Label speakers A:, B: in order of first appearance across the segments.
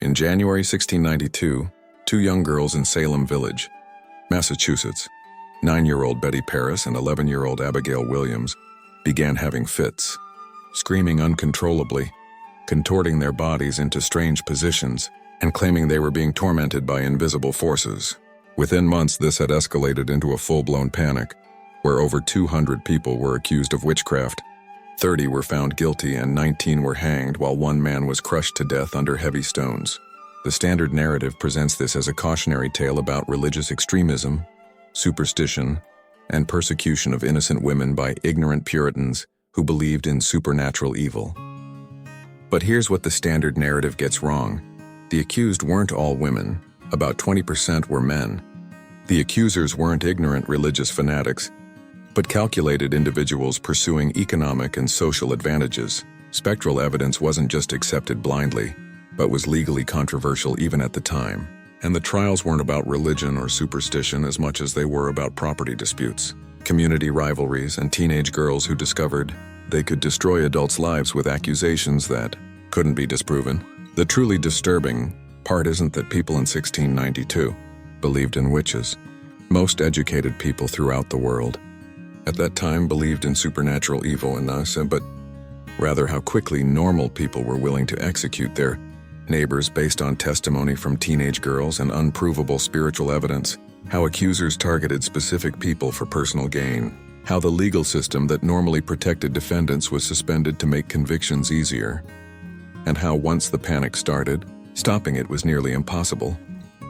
A: In January 1692, two young girls in Salem Village, Massachusetts, 9-year-old Betty Paris and 11-year-old Abigail Williams, began having fits, screaming uncontrollably, contorting their bodies into strange positions, and claiming they were being tormented by invisible forces. Within months, this had escalated into a full-blown panic, where over 200 people were accused of witchcraft. 30 were found guilty and 19 were hanged, while one man was crushed to death under heavy stones. The standard narrative presents this as a cautionary tale about religious extremism, superstition, and persecution of innocent women by ignorant Puritans who believed in supernatural evil. But here's what the standard narrative gets wrong. The accused weren't all women. About 20% were men. The accusers weren't ignorant religious fanatics, but calculated individuals pursuing economic and social advantages. Spectral evidence wasn't just accepted blindly, but was legally controversial even at the time. And the trials weren't about religion or superstition as much as they were about property disputes, community rivalries, and teenage girls who discovered they could destroy adults' lives with accusations that couldn't be disproven. The truly disturbing part isn't that people in 1692 believed in witches. Most educated people throughout the world at that time believed in supernatural evil and thus, but rather how quickly normal people were willing to execute their neighbors based on testimony from teenage girls and unprovable spiritual evidence, how accusers targeted specific people for personal gain, how the legal system that normally protected defendants was suspended to make convictions easier, and how once the panic started, stopping it was nearly impossible,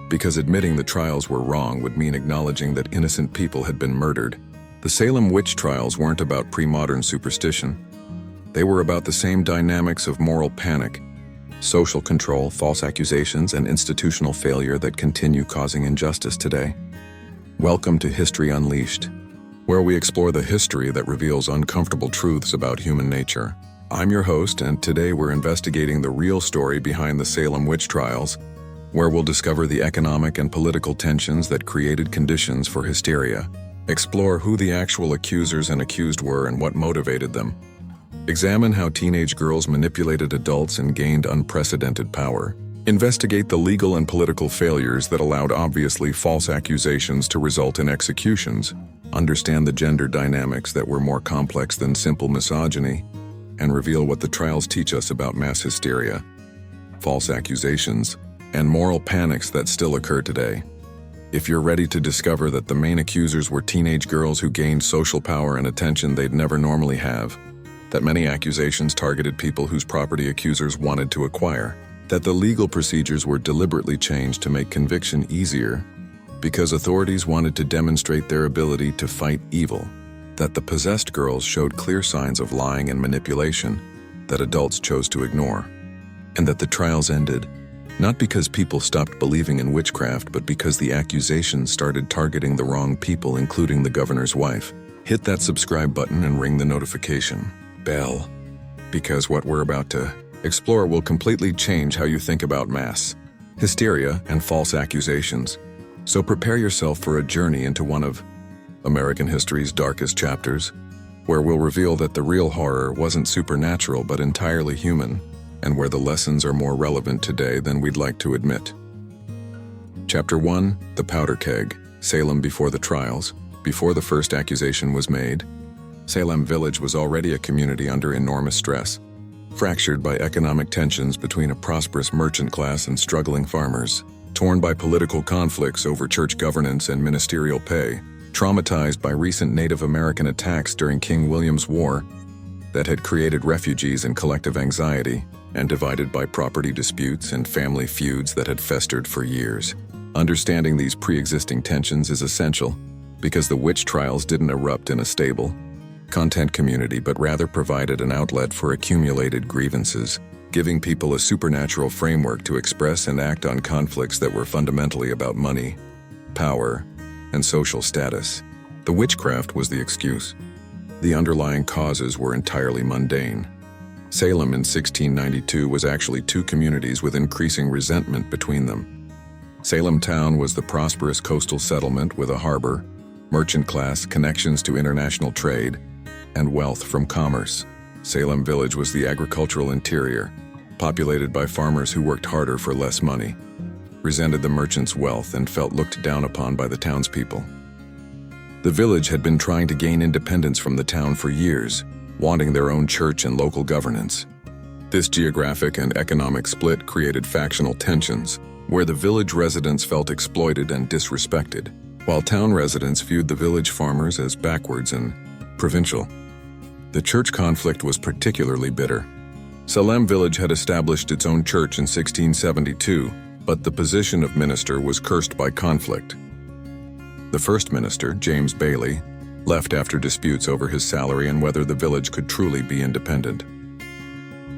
A: because admitting the trials were wrong would mean acknowledging that innocent people had been murdered. The Salem witch trials weren't about pre-modern superstition. They were about the same dynamics of moral panic, social control, false accusations, and institutional failure that continue causing injustice today. Welcome to History Unleashed, where we explore the history that reveals uncomfortable truths about human nature. I'm your host, and today we're investigating the real story behind the Salem witch trials, where we'll discover the economic and political tensions that created conditions for hysteria, explore who the actual accusers and accused were and what motivated them, examine how teenage girls manipulated adults and gained unprecedented power, investigate the legal and political failures that allowed obviously false accusations to result in executions, understand the gender dynamics that were more complex than simple misogyny, and reveal what the trials teach us about mass hysteria, false accusations, and moral panics that still occur today. If you're ready to discover that the main accusers were teenage girls who gained social power and attention they'd never normally have, that many accusations targeted people whose property accusers wanted to acquire, that the legal procedures were deliberately changed to make conviction easier because authorities wanted to demonstrate their ability to fight evil, that the possessed girls showed clear signs of lying and manipulation that adults chose to ignore, and that the trials ended not because people stopped believing in witchcraft, but because the accusations started targeting the wrong people, including the governor's wife. Hit that subscribe button and ring the notification bell, because what we're about to explore will completely change how you think about mass hysteria and false accusations. So prepare yourself for a journey into one of American history's darkest chapters, where we'll reveal that the real horror wasn't supernatural but entirely human, and where the lessons are more relevant today than we'd like to admit. Chapter 1: The Powder Keg. Salem before the trials. Before the first accusation was made, Salem Village was already a community under enormous stress, fractured by economic tensions between a prosperous merchant class and struggling farmers, torn by political conflicts over church governance and ministerial pay, traumatized by recent Native American attacks during King William's War that had created refugees and collective anxiety, and divided by property disputes and family feuds that had festered for years. Understanding these pre-existing tensions is essential, because the witch trials didn't erupt in a stable, content community, but rather provided an outlet for accumulated grievances, giving people a supernatural framework to express and act on conflicts that were fundamentally about money, power, and social status. The witchcraft was the excuse. The underlying causes were entirely mundane. Salem in 1692 was actually two communities with increasing resentment between them. Salem town was the prosperous coastal settlement with a harbor, merchant class, connections to international trade, and wealth from commerce. Salem Village was the agricultural interior, populated by farmers who worked harder for less money, resented the merchants' wealth, and felt looked down upon by the townspeople. The village had been trying to gain independence from the town for years, wanting their own church and local governance. This geographic and economic split created factional tensions, where the village residents felt exploited and disrespected, while town residents viewed the village farmers as backwards and provincial. The church conflict was particularly bitter. Salem village had established its own church in 1672, but the position of minister was cursed by conflict. The first minister, James Bailey, left after disputes over his salary and whether the village could truly be independent.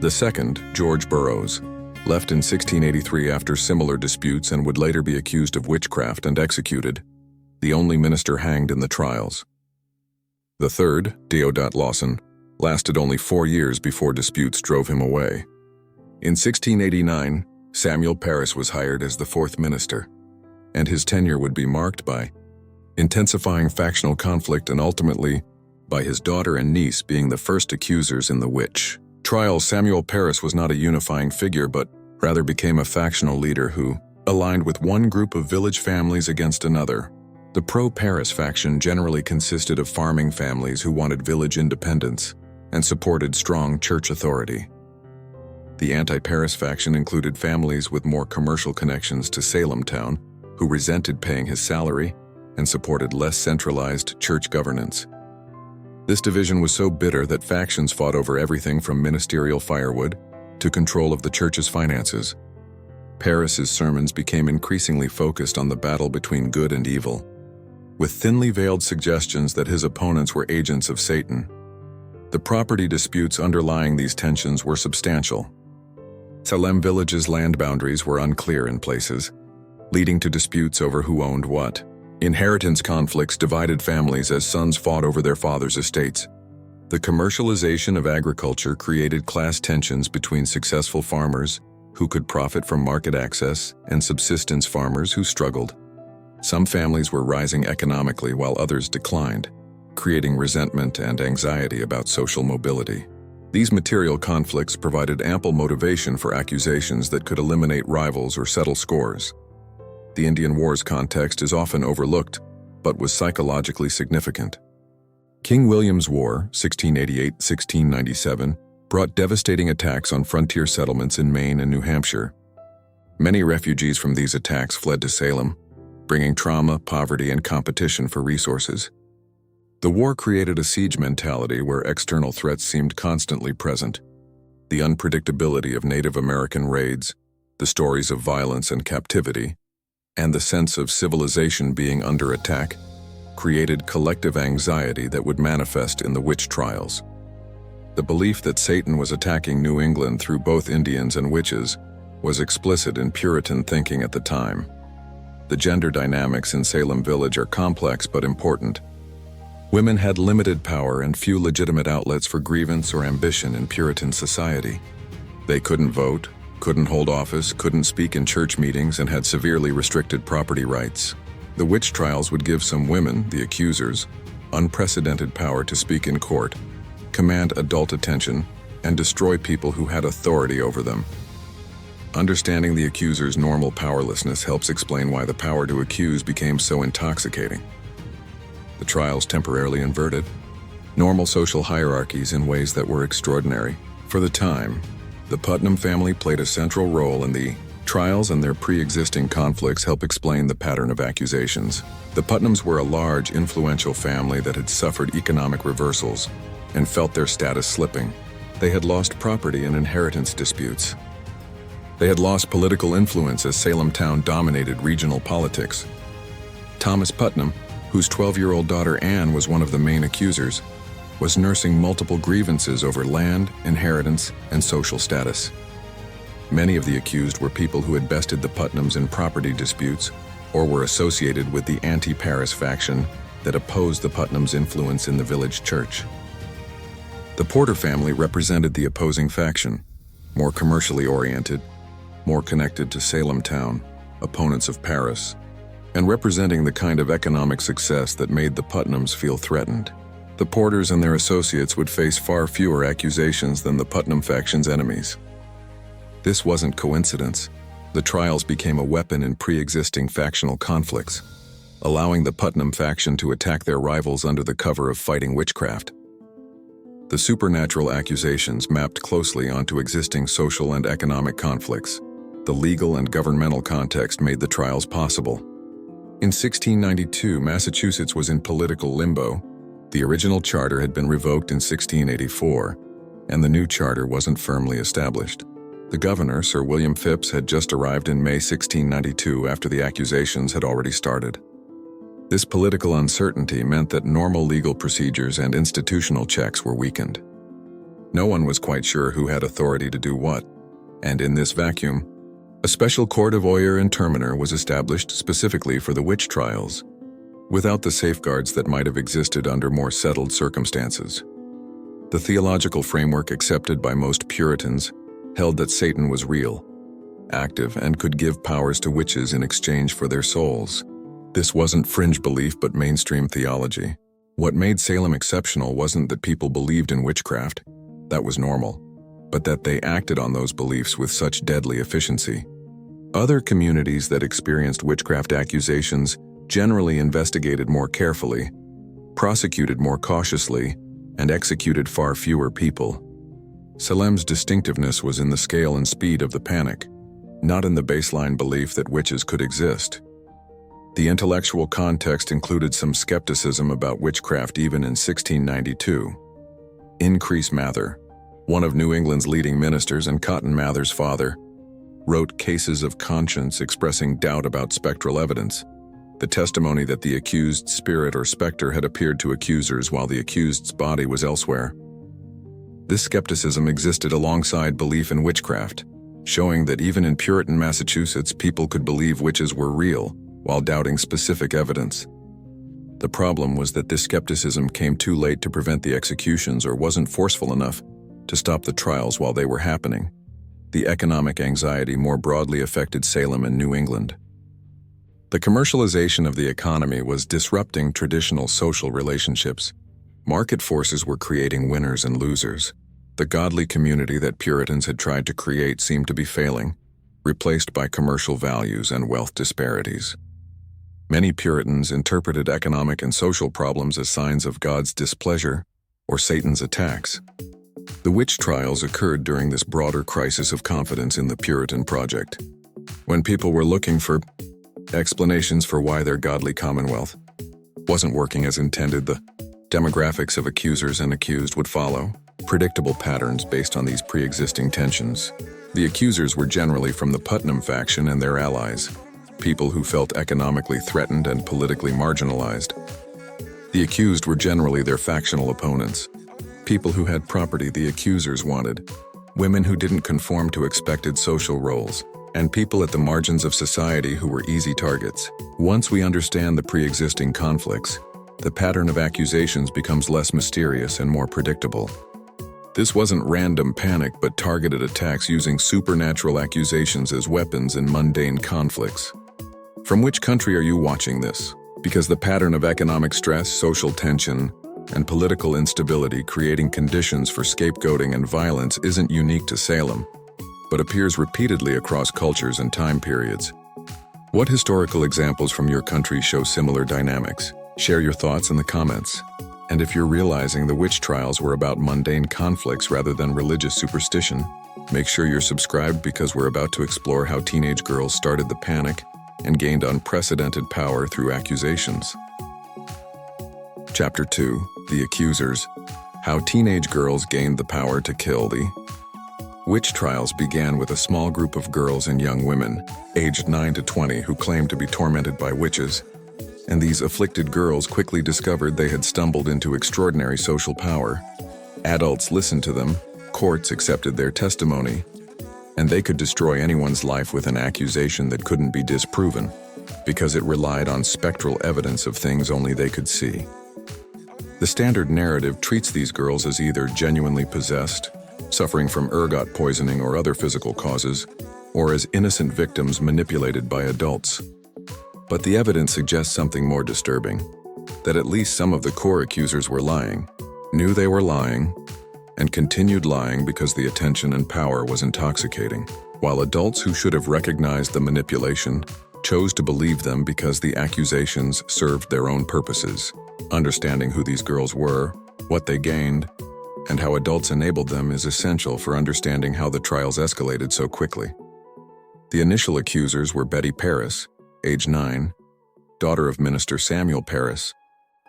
A: The second, George Burroughs, left in 1683 after similar disputes and would later be accused of witchcraft and executed, the only minister hanged in the trials. The third, Deodat Lawson, lasted only 4 years before disputes drove him away. In 1689, Samuel Parris was hired as the fourth minister, and his tenure would be marked by intensifying factional conflict and ultimately by his daughter and niece being the first accusers in the witch trial. Samuel Parris was not a unifying figure, but rather became a factional leader who aligned with one group of village families against another. The pro-Parris faction generally consisted of farming families who wanted village independence and supported strong church authority. The anti-Parris faction included families with more commercial connections to Salem town who resented paying his salary and supported less centralized church governance. This division was so bitter that factions fought over everything from ministerial firewood to control of the church's finances. Parris's sermons became increasingly focused on the battle between good and evil, with thinly veiled suggestions that his opponents were agents of Satan. The property disputes underlying these tensions were substantial. Salem village's land boundaries were unclear in places, leading to disputes over who owned what. Inheritance conflicts divided families as sons fought over their father's estates. The commercialization of agriculture created class tensions between successful farmers who could profit from market access and subsistence farmers who struggled. Some families were rising economically while others declined, creating resentment and anxiety about social mobility. These material conflicts provided ample motivation for accusations that could eliminate rivals or settle scores. The Indian Wars context is often overlooked, but was psychologically significant. King William's War, 1688-1697, brought devastating attacks on frontier settlements in Maine and New Hampshire. Many refugees from these attacks fled to Salem, bringing trauma, poverty, and competition for resources. The war created a siege mentality where external threats seemed constantly present. The unpredictability of Native American raids, the stories of violence and captivity, and the sense of civilization being under attack created collective anxiety that would manifest in the witch trials. The belief that Satan was attacking New England through both Indians and witches was explicit in Puritan thinking at the time. The gender dynamics in Salem village are complex but important. Women had limited power and few legitimate outlets for grievance or ambition in Puritan society. They couldn't vote, couldn't hold office, couldn't speak in church meetings, and had severely restricted property rights. The witch trials would give some women, the accusers, unprecedented power to speak in court, command adult attention, and destroy people who had authority over them. Understanding the accuser's normal powerlessness helps explain why the power to accuse became so intoxicating. The trials temporarily inverted normal social hierarchies in ways that were extraordinary. For the time, the Putnam family played a central role in the trials, and their pre-existing conflicts help explain the pattern of accusations. The Putnams were a large, influential family that had suffered economic reversals and felt their status slipping. They had lost property and inheritance disputes. They had lost political influence as Salem town dominated regional politics. Thomas Putnam, whose 12-year-old daughter Anne was one of the main accusers, was nursing multiple grievances over land, inheritance, and social status. Many of the accused were people who had bested the Putnams in property disputes or were associated with the anti-Parris faction that opposed the Putnams' influence in the village church. The Porter family represented the opposing faction, more commercially oriented, more connected to Salem town, opponents of Parris, and representing the kind of economic success that made the Putnams feel threatened. The Porters and their associates would face far fewer accusations than the Putnam faction's enemies. This wasn't coincidence. The trials became a weapon in pre-existing factional conflicts, allowing the Putnam faction to attack their rivals under the cover of fighting witchcraft. The supernatural accusations mapped closely onto existing social and economic conflicts. The legal and governmental context made the trials possible. In 1692, Massachusetts was in political limbo. The original charter had been revoked in 1684, and the new charter wasn't firmly established. The governor, Sir William Phips, had just arrived in May 1692 after the accusations had already started. This political uncertainty meant that normal legal procedures and institutional checks were weakened. No one was quite sure who had authority to do what, and in this vacuum, a special court of oyer and terminer was established specifically for the witch trials, without the safeguards that might have existed under more settled circumstances. The theological framework accepted by most Puritans held that Satan was real, active, and could give powers to witches in exchange for their souls. This wasn't fringe belief but mainstream theology. What made Salem exceptional wasn't that people believed in witchcraft, that was normal, but that they acted on those beliefs with such deadly efficiency. Other communities that experienced witchcraft accusations generally investigated more carefully, prosecuted more cautiously, and executed far fewer people. Salem's distinctiveness was in the scale and speed of the panic, not in the baseline belief that witches could exist. The intellectual context included some skepticism about witchcraft even in 1692. Increase Mather, one of New England's leading ministers and Cotton Mather's father, wrote Cases of Conscience expressing doubt about spectral evidence, the testimony that the accused spirit or specter had appeared to accusers while the accused's body was elsewhere. This skepticism existed alongside belief in witchcraft, showing that even in Puritan Massachusetts, people could believe witches were real while doubting specific evidence. The problem was that this skepticism came too late to prevent the executions or wasn't forceful enough to stop the trials while they were happening. The economic anxiety more broadly affected Salem and New England. The commercialization of the economy was disrupting traditional social relationships. Market forces were creating winners and losers. The godly community that Puritans had tried to create seemed to be failing, replaced by commercial values and wealth disparities. Many Puritans interpreted economic and social problems as signs of God's displeasure or Satan's attacks. The witch trials occurred during this broader crisis of confidence in the Puritan project, when people were looking for explanations for why their godly commonwealth wasn't working as intended. The demographics of accusers and accused would follow, predictable patterns based on these pre-existing tensions. The accusers were generally from the Putnam faction and their allies, people who felt economically threatened and politically marginalized. The accused were generally their factional opponents, people who had property the accusers wanted, women who didn't conform to expected social roles, and people at the margins of society who were easy targets. Once we understand the pre-existing conflicts, the pattern of accusations becomes less mysterious and more predictable. This wasn't random panic but targeted attacks using supernatural accusations as weapons in mundane conflicts. From which country are you watching this? Because the pattern of economic stress, social tension, and political instability creating conditions for scapegoating and violence isn't unique to Salem, but appears repeatedly across cultures and time periods. What historical examples from your country show similar dynamics? Share your thoughts in the comments. And if you're realizing the witch trials were about mundane conflicts rather than religious superstition, make sure you're subscribed because we're about to explore how teenage girls started the panic and gained unprecedented power through accusations. Chapter 2: The Accusers. How teenage girls gained the power to kill. The witch trials began with a small group of girls and young women, aged 9 to 20, who claimed to be tormented by witches. And these afflicted girls quickly discovered they had stumbled into extraordinary social power. Adults listened to them, courts accepted their testimony, and they could destroy anyone's life with an accusation that couldn't be disproven, because it relied on spectral evidence of things only they could see. The standard narrative treats these girls as either genuinely possessed, suffering from ergot poisoning or other physical causes, or as innocent victims manipulated by adults. But the evidence suggests something more disturbing, that at least some of the core accusers were lying, knew they were lying, and continued lying because the attention and power was intoxicating. while adults who should have recognized the manipulation chose to believe them because the accusations served their own purposes. Understanding who these girls were, what they gained, and how adults enabled them is essential for understanding how the trials escalated so quickly. The initial accusers were Betty Paris, age 9, daughter of Minister Samuel Paris,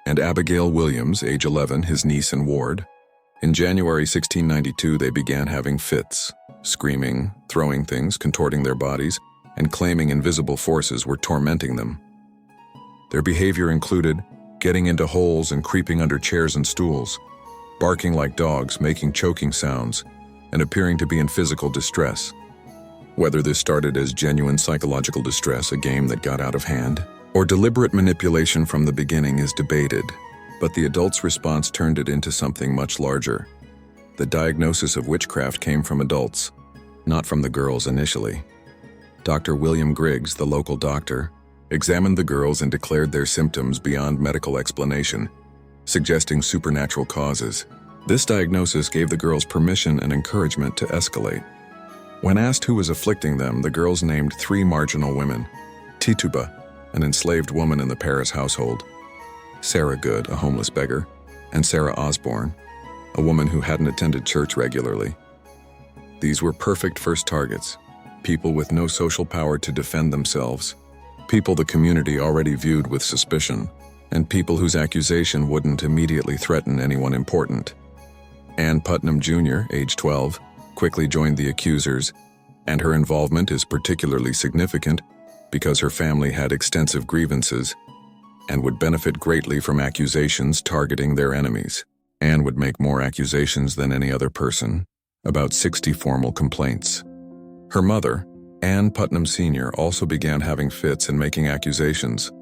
A: and Abigail Williams, age 11, his niece and ward. In January 1692, they began having fits, screaming, throwing things, contorting their bodies, and claiming invisible forces were tormenting them. Their behavior included getting into holes and creeping under chairs and stools, barking like dogs, making choking sounds, and appearing to be in physical distress. Whether this started as genuine psychological distress, a game that got out of hand, or deliberate manipulation from the beginning is debated, but the adults' response turned it into something much larger. The diagnosis of witchcraft came from adults, not from the girls initially. Dr. William Griggs, the local doctor, examined the girls and declared their symptoms beyond medical explanation, suggesting supernatural causes. This diagnosis gave the girls permission and encouragement to escalate. When asked who was afflicting them, the girls named 3 marginal women: Tituba, an enslaved woman in the Paris household; Sarah Good, a homeless beggar; and Sarah Osborne, a woman who hadn't attended church regularly. These were perfect first targets, people with no social power to defend themselves, people the community already viewed with suspicion, and people whose accusation wouldn't immediately threaten anyone important. Ann Putnam Jr., age 12, quickly joined the accusers, and her involvement is particularly significant because her family had extensive grievances and would benefit greatly from accusations targeting their enemies. Ann would make more accusations than any other person, about 60 formal complaints. Her mother, Ann Putnam Sr., also began having fits and making accusations,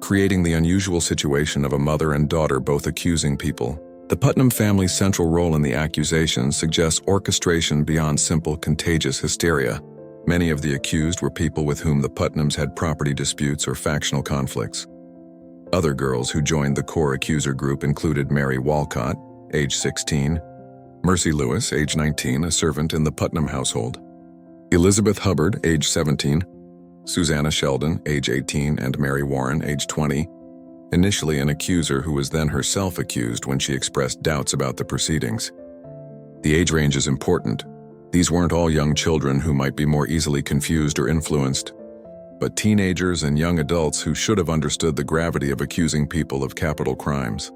A: creating the unusual situation of a mother and daughter both accusing people. The Putnam family's central role in the accusations suggests orchestration beyond simple contagious hysteria. Many of the accused were people with whom the Putnams had property disputes or factional conflicts. Other girls who joined the core accuser group included Mary Walcott, age 16, Mercy Lewis, age 19, a servant in the Putnam household, Elizabeth Hubbard, age 17, Susanna Sheldon, age 18, and Mary Warren, age 20, initially an accuser who was then herself accused when she expressed doubts about the proceedings. The age range is important. These weren't all young children who might be more easily confused or influenced, but teenagers and young adults who should have understood the gravity of accusing people of capital crimes.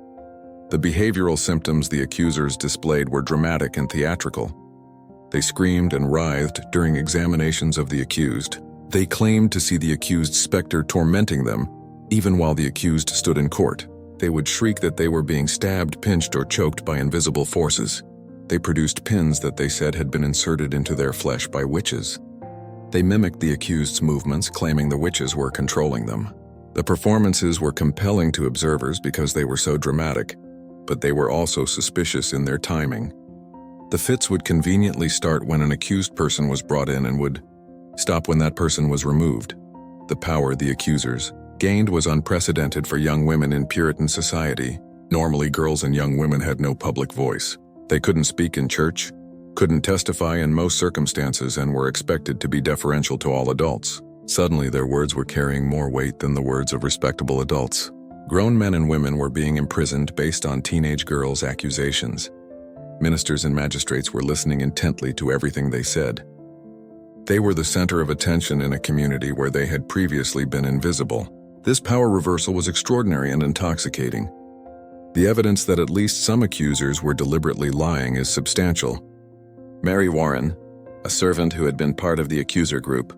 A: The behavioral symptoms the accusers displayed were dramatic and theatrical. They screamed and writhed during examinations of the accused. They claimed to see the accused specter tormenting them, even while the accused stood in court. They would shriek that they were being stabbed, pinched, or choked by invisible forces. They produced pins that they said had been inserted into their flesh by witches. They mimicked the accused's movements, claiming the witches were controlling them. The performances were compelling to observers because they were so dramatic, but they were also suspicious in their timing. The fits would conveniently start when an accused person was brought in and would stop when that person was removed. The power the accusers gained was unprecedented for young women in Puritan society. Normally, girls and young women had no public voice. They couldn't speak in church, couldn't testify in most circumstances, and were expected to be deferential to all adults. Suddenly, their words were carrying more weight than the words of respectable adults. Grown men and women were being imprisoned based on teenage girls' accusations. Ministers and magistrates were listening intently to everything they said. They were the center of attention in a community where they had previously been invisible. This power reversal was extraordinary and intoxicating. The evidence that at least some accusers were deliberately lying is substantial. Mary Warren, a servant who had been part of the accuser group,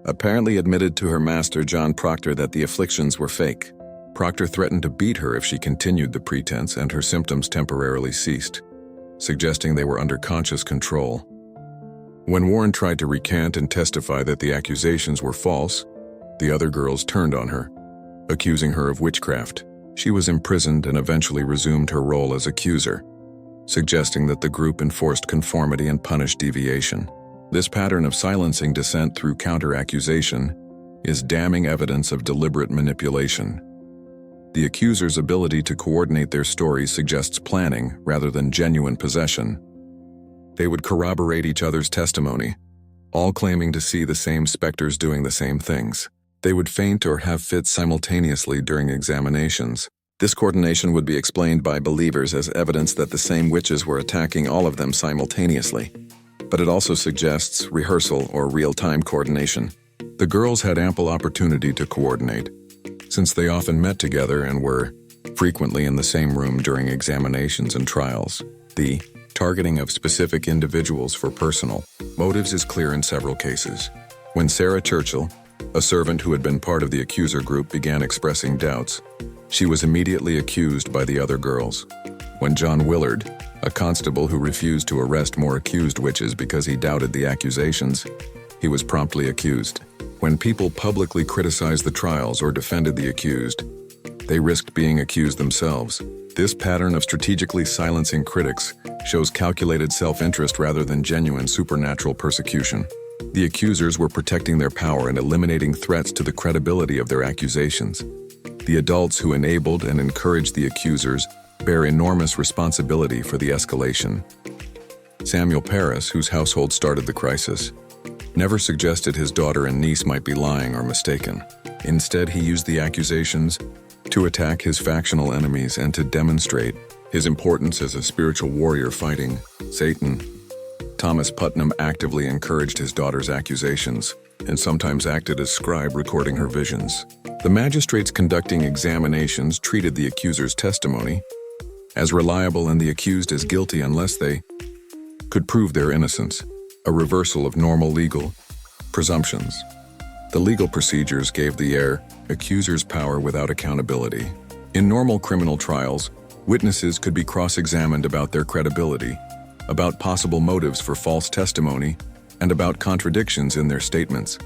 A: apparently admitted to her master, John Proctor, that the afflictions were fake. Proctor threatened to beat her if she continued the pretense, and her symptoms temporarily ceased, suggesting they were under conscious control. When Warren tried to recant and testify that the accusations were false, the other girls turned on her, accusing her of witchcraft. She was imprisoned and eventually resumed her role as accuser, suggesting that the group enforced conformity and punished deviation. This pattern of silencing dissent through counter-accusation is damning evidence of deliberate manipulation. The accuser's ability to coordinate their stories suggests planning rather than genuine possession. They would corroborate each other's testimony, all claiming to see the same specters doing the same things. They would faint or have fits simultaneously during examinations. This coordination would be explained by believers as evidence that the same witches were attacking all of them simultaneously. But it also suggests rehearsal or real-time coordination. The girls had ample opportunity to coordinate, since they often met together and were frequently in the same room during examinations and trials. The targeting of specific individuals for personal motives is clear in several cases. When Sarah Churchill, a servant who had been part of the accuser group, began expressing doubts, she was immediately accused by the other girls. When John Willard, a constable who refused to arrest more accused witches because he doubted the accusations, he was promptly accused. When people publicly criticized the trials or defended the accused, they risked being accused themselves. This pattern of strategically silencing critics shows calculated self-interest rather than genuine supernatural persecution. The accusers were protecting their power and eliminating threats to the credibility of their accusations. The adults who enabled and encouraged the accusers bear enormous responsibility for the escalation. Samuel Parris, whose household started the crisis, never suggested his daughter and niece might be lying or mistaken. Instead, he used the accusations to attack his factional enemies and to demonstrate his importance as a spiritual warrior fighting Satan. Thomas Putnam actively encouraged his daughter's accusations and sometimes acted as scribe recording her visions. The magistrates conducting examinations treated the accuser's testimony as reliable and the accused as guilty unless they could prove their innocence, a reversal of normal legal presumptions. The legal procedures gave the accusers power without accountability. In normal criminal trials, witnesses could be cross-examined about their credibility, about possible motives for false testimony, and about contradictions in their statements.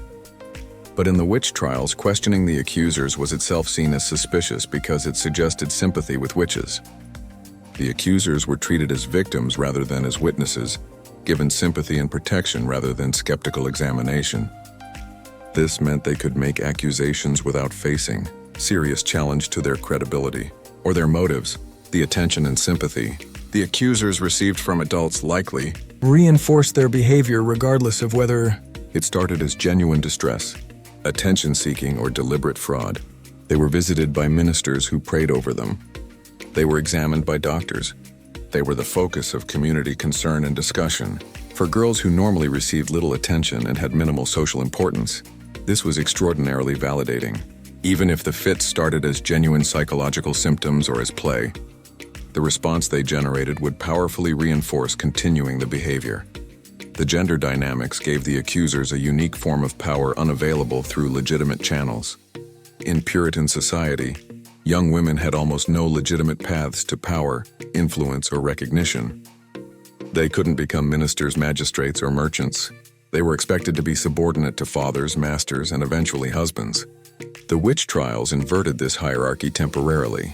A: But in the witch trials, questioning the accusers was itself seen as suspicious because it suggested sympathy with witches. The accusers were treated as victims rather than as witnesses, given sympathy and protection rather than skeptical examination. This meant they could make accusations without facing serious challenge to their credibility or their motives. The attention and sympathy the accusers received from adults likely reinforced their behavior regardless of whether it started as genuine distress, attention-seeking, or deliberate fraud. They were visited by ministers who prayed over them. They were examined by doctors. They were the focus of community concern and discussion. For girls who normally received little attention and had minimal social importance, this was extraordinarily validating. Even if the fits started as genuine psychological symptoms or as play, the response they generated would powerfully reinforce continuing the behavior. The gender dynamics gave the accusers a unique form of power unavailable through legitimate channels. In Puritan society, young women had almost no legitimate paths to power, influence, or recognition. They couldn't become ministers, magistrates, or merchants. They were expected to be subordinate to fathers, masters, and eventually husbands. The witch trials inverted this hierarchy temporarily,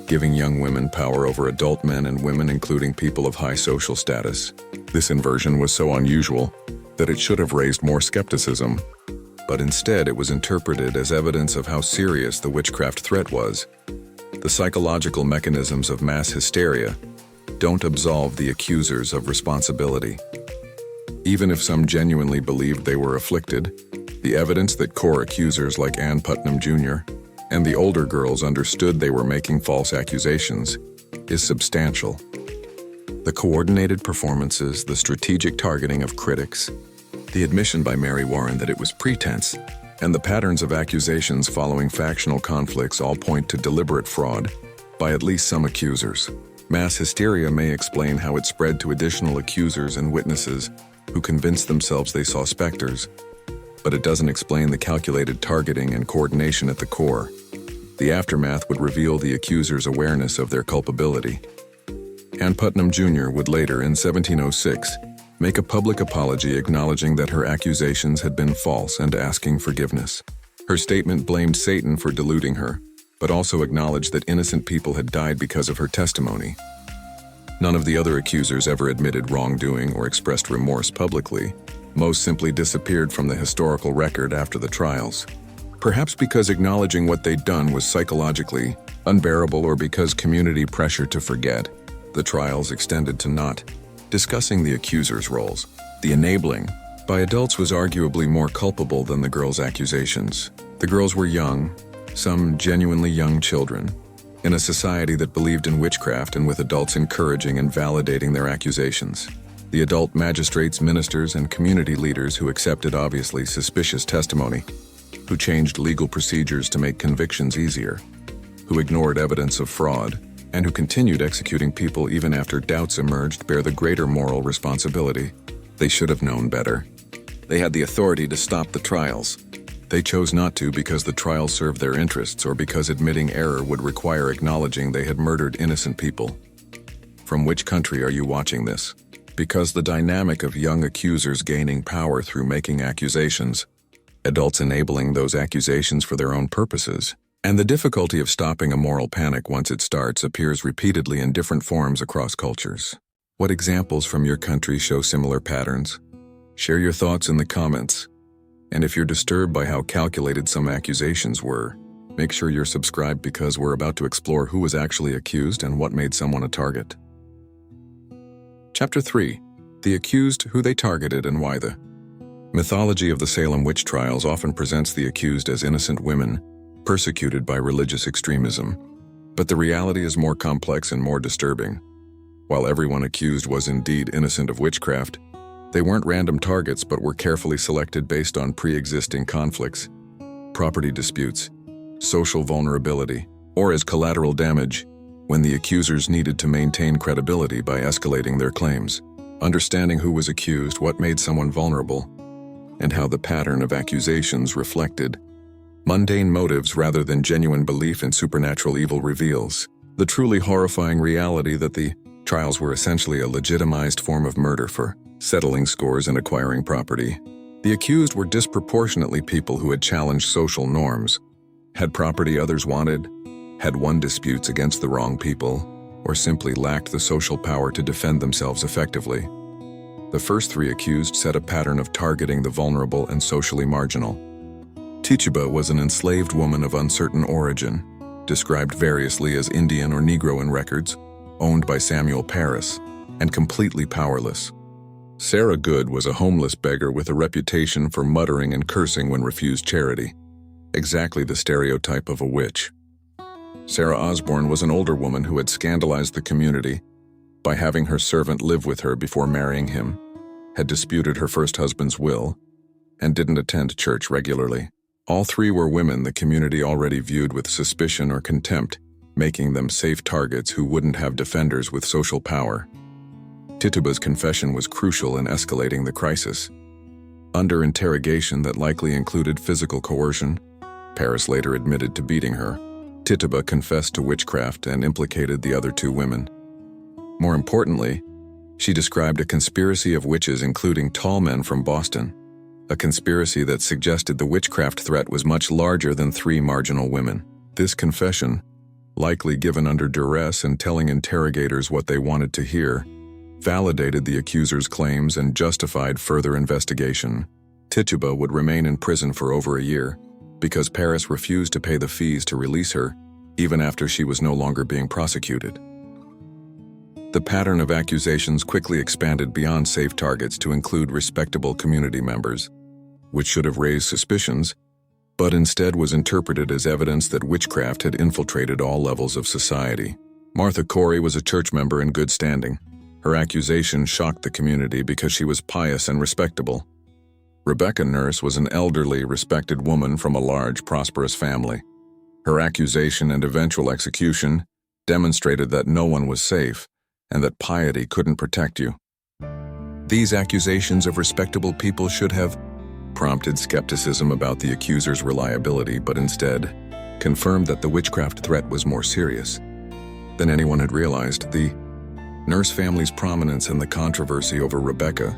A: giving young women power over adult men and women, including people of high social status. This inversion was so unusual that it should have raised more skepticism, but instead it was interpreted as evidence of how serious the witchcraft threat was. The psychological mechanisms of mass hysteria don't absolve the accusers of responsibility. Even if some genuinely believed they were afflicted, the evidence that core accusers like Ann Putnam Jr. and the older girls understood they were making false accusations is substantial. The coordinated performances, the strategic targeting of critics, the admission by Mary Warren that it was pretense, and the patterns of accusations following factional conflicts all point to deliberate fraud by at least some accusers. Mass hysteria may explain how it spread to additional accusers and witnesses who convinced themselves they saw specters, but it doesn't explain the calculated targeting and coordination at the core. The aftermath would reveal the accusers' awareness of their culpability. Ann Putnam Jr. would later, in 1706, make a public apology acknowledging that her accusations had been false and asking forgiveness. Her statement blamed Satan for deluding her, but also acknowledged that innocent people had died because of her testimony. None of the other accusers ever admitted wrongdoing or expressed remorse publicly. Most simply disappeared from the historical record after the trials. Perhaps because acknowledging what they'd done was psychologically unbearable, or because community pressure to forget, the trials extended to not discussing the accusers' roles, the enabling by adults was arguably more culpable than the girls' accusations. The girls were young, some genuinely young children, in a society that believed in witchcraft and with adults encouraging and validating their accusations. The adult magistrates, ministers, and community leaders who accepted obviously suspicious testimony, who changed legal procedures to make convictions easier, who ignored evidence of fraud, and who continued executing people even after doubts emerged bear the greater moral responsibility. They should have known better. They had the authority to stop the trials. They chose not to because the trial served their interests or because admitting error would require acknowledging they had murdered innocent people. From which country are you watching this? Because the dynamic of young accusers gaining power through making accusations, adults enabling those accusations for their own purposes, and the difficulty of stopping a moral panic once it starts appears repeatedly in different forms across cultures. What examples from your country show similar patterns? Share your thoughts in the comments. And if you're disturbed by how calculated some accusations were, make sure you're subscribed because we're about to explore who was actually accused and what made someone a target. Chapter 3. The accused, who they targeted, and why. The mythology of the Salem witch trials often presents the accused as innocent women, persecuted by religious extremism. But the reality is more complex and more disturbing. While everyone accused was indeed innocent of witchcraft, they weren't random targets but were carefully selected based on pre-existing conflicts, property disputes, social vulnerability, or as collateral damage when the accusers needed to maintain credibility by escalating their claims. Understanding who was accused, what made someone vulnerable, and how the pattern of accusations reflected mundane motives rather than genuine belief in supernatural evil reveals the truly horrifying reality that the trials were essentially a legitimized form of murder for settling scores and acquiring property. The accused were disproportionately people who had challenged social norms, had property others wanted, had won disputes against the wrong people, or simply lacked the social power to defend themselves effectively. The first three accused set a pattern of targeting the vulnerable and socially marginal. Tituba was an enslaved woman of uncertain origin, described variously as Indian or Negro in records, owned by Samuel Parris, and completely powerless. Sarah Good was a homeless beggar with a reputation for muttering and cursing when refused charity, exactly the stereotype of a witch. Sarah Osborne was an older woman who had scandalized the community by having her servant live with her before marrying him, had disputed her first husband's will, and didn't attend church regularly. All three were women the community already viewed with suspicion or contempt, making them safe targets who wouldn't have defenders with social power. Tituba's confession was crucial in escalating the crisis. Under interrogation that likely included physical coercion, Parris later admitted to beating her. Tituba confessed to witchcraft and implicated the other two women. More importantly, she described a conspiracy of witches including tall men from Boston, a conspiracy that suggested the witchcraft threat was much larger than three marginal women. This confession, likely given under duress and telling interrogators what they wanted to hear, validated the accuser's claims and justified further investigation. Tituba would remain in prison for over a year because Parris refused to pay the fees to release her, even after she was no longer being prosecuted. The pattern of accusations quickly expanded beyond safe targets to include respectable community members, which should have raised suspicions, but instead was interpreted as evidence that witchcraft had infiltrated all levels of society. Martha Corey was a church member in good standing. Her accusation shocked the community because she was pious and respectable. Rebecca Nurse was an elderly, respected woman from a large, prosperous family. Her accusation and eventual execution demonstrated that no one was safe and that piety couldn't protect you. These accusations of respectable people should have prompted skepticism about the accuser's reliability, but instead confirmed that the witchcraft threat was more serious than anyone had realized. The Nurse family's prominence and the controversy over Rebecca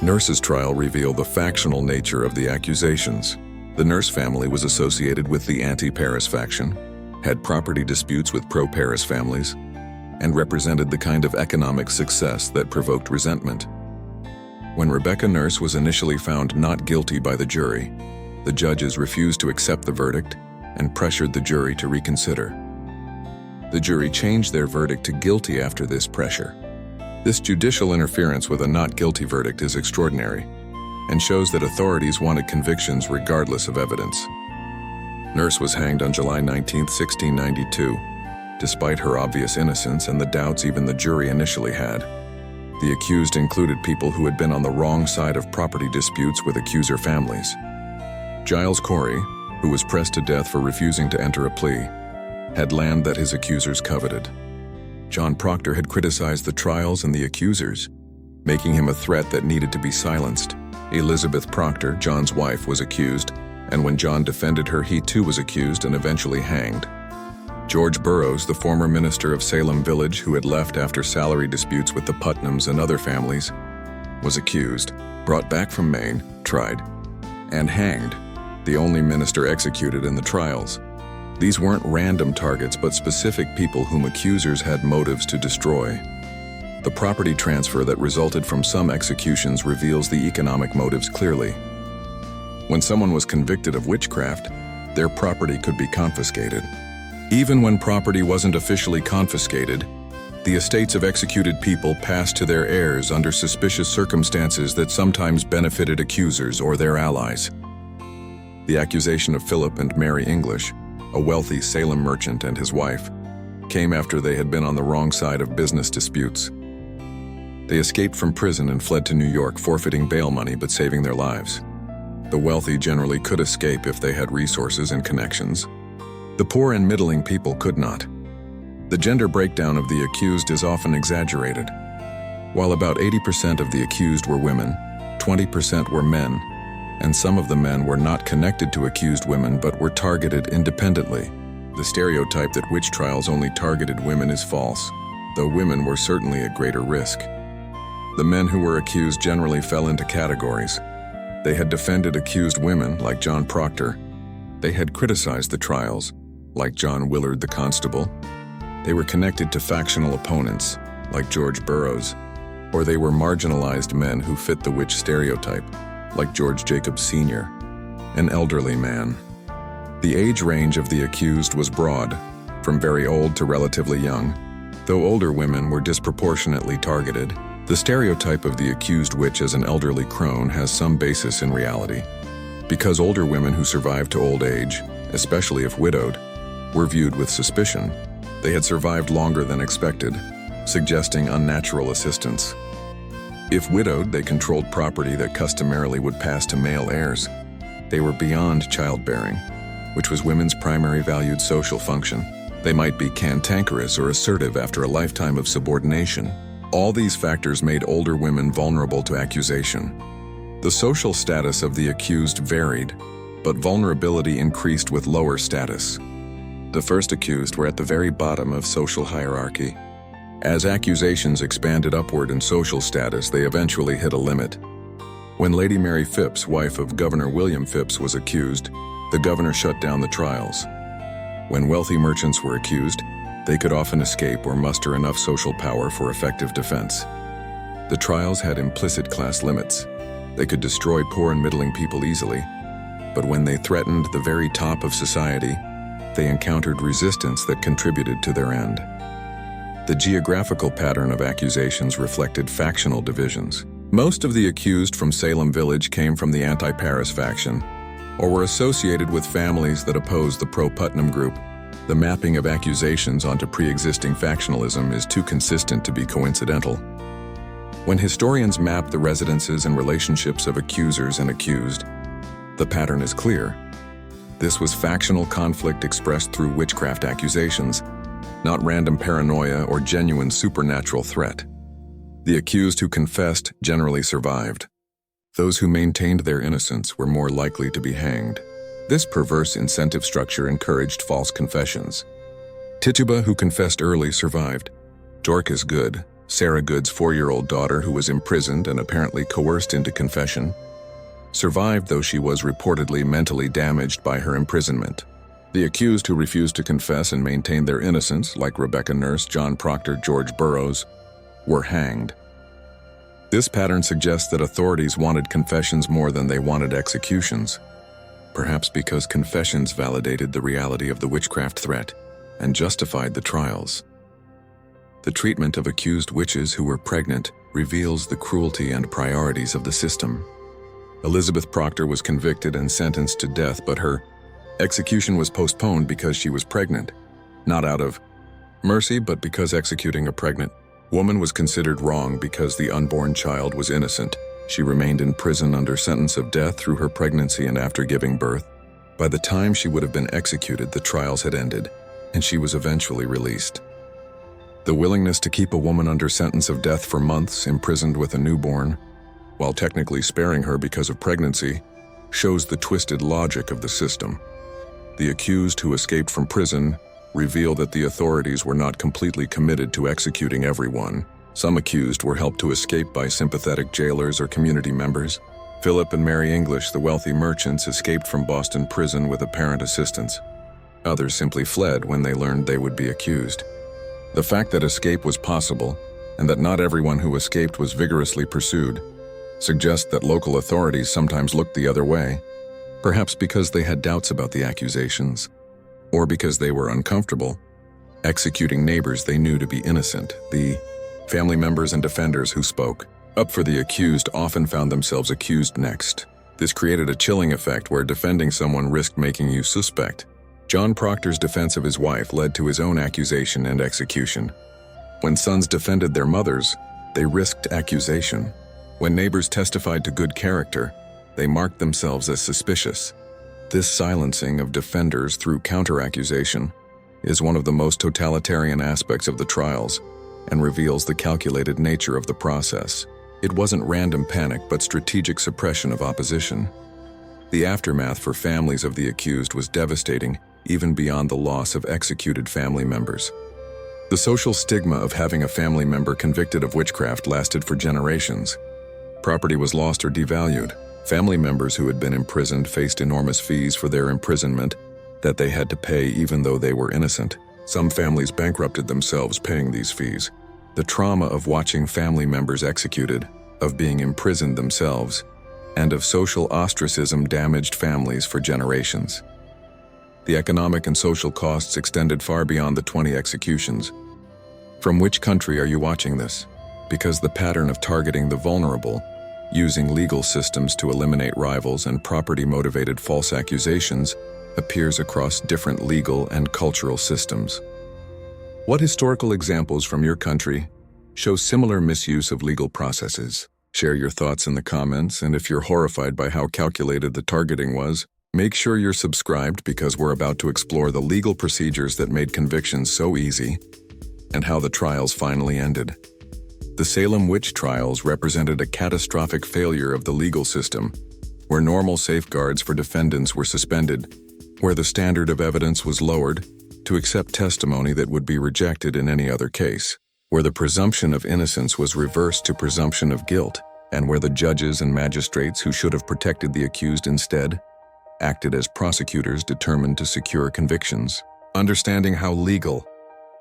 A: Nurse's trial revealed the factional nature of the accusations. The Nurse family was associated with the anti-Parris faction, had property disputes with pro-Parris families, and represented the kind of economic success that provoked resentment. When Rebecca Nurse was initially found not guilty by the jury, the judges refused to accept the verdict and pressured the jury to reconsider. The jury changed their verdict to guilty after this pressure. This judicial interference with a not guilty verdict is extraordinary. and shows that authorities wanted convictions regardless of evidence. Nurse was hanged on July 19, 1692, despite her obvious innocence and the doubts even the jury initially had. The accused included people who had been on the wrong side of property disputes with accuser families. Giles Corey, who was pressed to death for refusing to enter a plea, had land that his accusers coveted. John Proctor had criticized the trials and the accusers, making him a threat that needed to be silenced. Elizabeth Proctor, John's wife, was accused, and when John defended her, he too was accused and eventually hanged. George Burroughs, the former minister of Salem Village who had left after salary disputes with the Putnams and other families, was accused, brought back from Maine, tried, and hanged, the only minister executed in the trials. These weren't random targets but specific people whom accusers had motives to destroy. The property transfer that resulted from some executions reveals the economic motives clearly. When someone was convicted of witchcraft, their property could be confiscated. Even when property wasn't officially confiscated, the estates of executed people passed to their heirs under suspicious circumstances that sometimes benefited accusers or their allies. The accusation of Philip and Mary English, a wealthy Salem merchant and his wife, came after they had been on the wrong side of business disputes. They escaped from prison and fled to New York, forfeiting bail money but saving their lives. The wealthy generally could escape if they had resources and connections. The poor and middling people could not. The gender breakdown of the accused is often exaggerated. While about 80% of the accused were women, 20% were men, and some of the men were not connected to accused women but were targeted independently. The stereotype that witch trials only targeted women is false, though women were certainly at greater risk. The men who were accused generally fell into categories. They had defended accused women, like John Proctor. They had criticized the trials, like John Willard the constable. They were connected to factional opponents, like George Burroughs, or they were marginalized men who fit the witch stereotype, like George Jacobs Sr., an elderly man. The age range of the accused was broad, from very old to relatively young. Though older women were disproportionately targeted, the stereotype of the accused witch as an elderly crone has some basis in reality. Because older women who survived to old age, especially if widowed, were viewed with suspicion, they had survived longer than expected, suggesting unnatural assistance. If widowed, they controlled property that customarily would pass to male heirs. They were beyond childbearing, which was women's primary valued social function. They might be cantankerous or assertive after a lifetime of subordination. All these factors made older women vulnerable to accusation. The social status of the accused varied, but vulnerability increased with lower status. The first accused were at the very bottom of social hierarchy. As accusations expanded upward in social status, they eventually hit a limit. When Lady Mary Phipps, wife of Governor William Phipps, was accused, the governor shut down the trials. When wealthy merchants were accused, they could often escape or muster enough social power for effective defense. The trials had implicit class limits. They could destroy poor and middling people easily, but when they threatened the very top of society, they encountered resistance that contributed to their end. The geographical pattern of accusations reflected factional divisions. Most of the accused from Salem Village came from the anti-Paris faction, or were associated with families that opposed the pro-Putnam group. The mapping of accusations onto pre-existing factionalism is too consistent to be coincidental. When historians map the residences and relationships of accusers and accused, the pattern is clear. This was factional conflict expressed through witchcraft accusations, not random paranoia or genuine supernatural threat. The accused who confessed generally survived. Those who maintained their innocence were more likely to be hanged. This perverse incentive structure encouraged false confessions. Tituba, who confessed early, survived. Dorcas Good, Sarah Good's 4-year-old daughter who was imprisoned and apparently coerced into confession, survived, though she was reportedly mentally damaged by her imprisonment. The accused who refused to confess and maintained their innocence, like Rebecca Nurse, John Proctor, George Burroughs, were hanged. This pattern suggests that authorities wanted confessions more than they wanted executions, perhaps because confessions validated the reality of the witchcraft threat and justified the trials. The treatment of accused witches who were pregnant reveals the cruelty and priorities of the system. Elizabeth Proctor was convicted and sentenced to death, but her execution was postponed because she was pregnant, not out of mercy, but because executing a pregnant woman was considered wrong because the unborn child was innocent. She remained in prison under sentence of death through her pregnancy and after giving birth. By the time she would have been executed, the trials had ended, and she was eventually released. The willingness to keep a woman under sentence of death for months, imprisoned with a newborn, while technically sparing her because of pregnancy, shows the twisted logic of the system. The accused who escaped from prison revealed that the authorities were not completely committed to executing everyone. Some accused were helped to escape by sympathetic jailers or community members. Philip and Mary English, the wealthy merchants, escaped from Boston prison with apparent assistance. Others simply fled when they learned they would be accused. The fact that escape was possible, and that not everyone who escaped was vigorously pursued, suggests that local authorities sometimes looked the other way, perhaps because they had doubts about the accusations, or because they were uncomfortable executing neighbors they knew to be innocent. The family members and defenders who spoke up for the accused often found themselves accused next. This created a chilling effect where defending someone risked making you suspect. John Proctor's defense of his wife led to his own accusation and execution. When sons defended their mothers, they risked accusation. When neighbors testified to good character, they marked themselves as suspicious. This silencing of defenders through counter-accusation is one of the most totalitarian aspects of the trials and reveals the calculated nature of the process. It wasn't random panic, but strategic suppression of opposition. The aftermath for families of the accused was devastating, even beyond the loss of executed family members. The social stigma of having a family member convicted of witchcraft lasted for generations. Property was lost or devalued. Family members who had been imprisoned faced enormous fees for their imprisonment that they had to pay even though they were innocent. Some families bankrupted themselves paying these fees. The trauma of watching family members executed, of being imprisoned themselves, and of social ostracism damaged families for generations. The economic and social costs extended far beyond the 20 executions. From which country are you watching this? Because the pattern of targeting the vulnerable, using legal systems to eliminate rivals and property-motivated false accusations, appears across different legal and cultural systems. What historical examples from your country show similar misuse of legal processes? Share your thoughts in the comments, and if you're horrified by how calculated the targeting was, make sure you're subscribed because we're about to explore the legal procedures that made convictions so easy and how the trials finally ended. The Salem witch trials represented a catastrophic failure of the legal system, where normal safeguards for defendants were suspended, where the standard of evidence was lowered to accept testimony that would be rejected in any other case, where the presumption of innocence was reversed to presumption of guilt, and where the judges and magistrates who should have protected the accused instead acted as prosecutors determined to secure convictions. Understanding how legal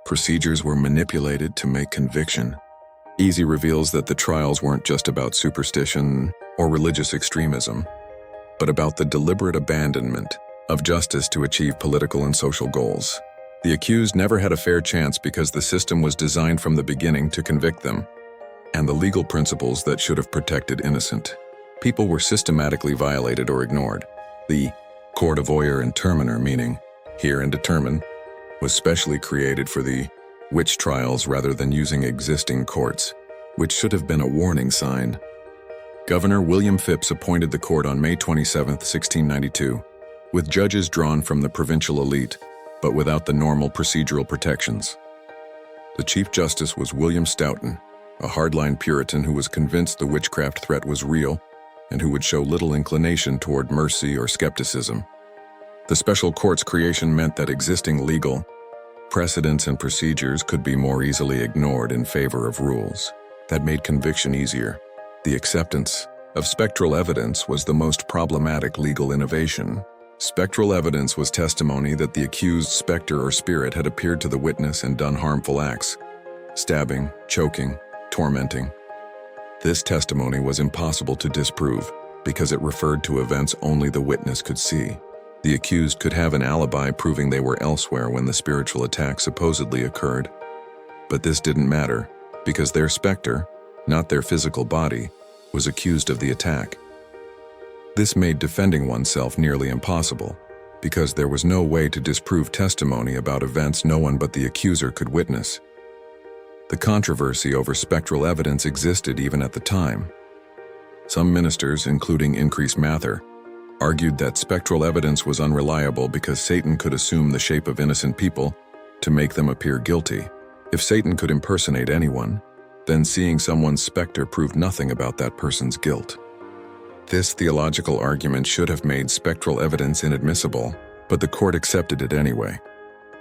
A: procedures were manipulated to make conviction easy reveals that the trials weren't just about superstition or religious extremism, but about the deliberate abandonment of justice to achieve political and social goals. The accused never had a fair chance because the system was designed from the beginning to convict them, and the legal principles that should have protected innocent people were systematically violated or ignored. The court of oyer and terminer, meaning hear and determine, was specially created for the witch trials rather than using existing courts, which should have been a warning sign. Governor William Phips appointed the court on May 27, 1692, with judges drawn from the provincial elite, but without the normal procedural protections. The Chief Justice was William Stoughton, a hardline Puritan who was convinced the witchcraft threat was real and who would show little inclination toward mercy or skepticism. The special court's creation meant that existing legal precedents and procedures could be more easily ignored in favor of rules that made conviction easier. The acceptance of spectral evidence was the most problematic legal innovation. Spectral evidence was testimony that the accused specter or spirit had appeared to the witness and done harmful acts, stabbing, choking, tormenting. This testimony was impossible to disprove because it referred to events only the witness could see. The accused could have an alibi proving they were elsewhere when the spiritual attack supposedly occurred. But this didn't matter because their specter, not their physical body, was accused of the attack. This made defending oneself nearly impossible, because there was no way to disprove testimony about events no one but the accuser could witness. The controversy over spectral evidence existed even at the time. Some ministers, including Increase Mather, argued that spectral evidence was unreliable because Satan could assume the shape of innocent people to make them appear guilty. If Satan could impersonate anyone, then seeing someone's specter proved nothing about that person's guilt. This theological argument should have made spectral evidence inadmissible, but the court accepted it anyway,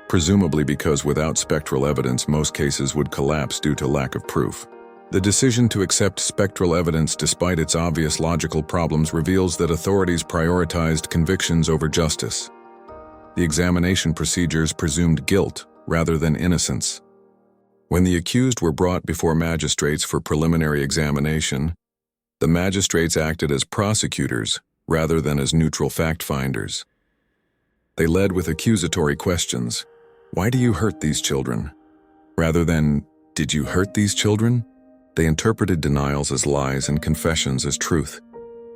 A: presumably because without spectral evidence most cases would collapse due to lack of proof. The decision to accept spectral evidence despite its obvious logical problems reveals that authorities prioritized convictions over justice. The examination procedures presumed guilt rather than innocence. When the accused were brought before magistrates for preliminary examination, the magistrates acted as prosecutors rather than as neutral fact-finders. They led with accusatory questions. Why do you hurt these children? Rather than, did you hurt these children? They interpreted denials as lies and confessions as truth,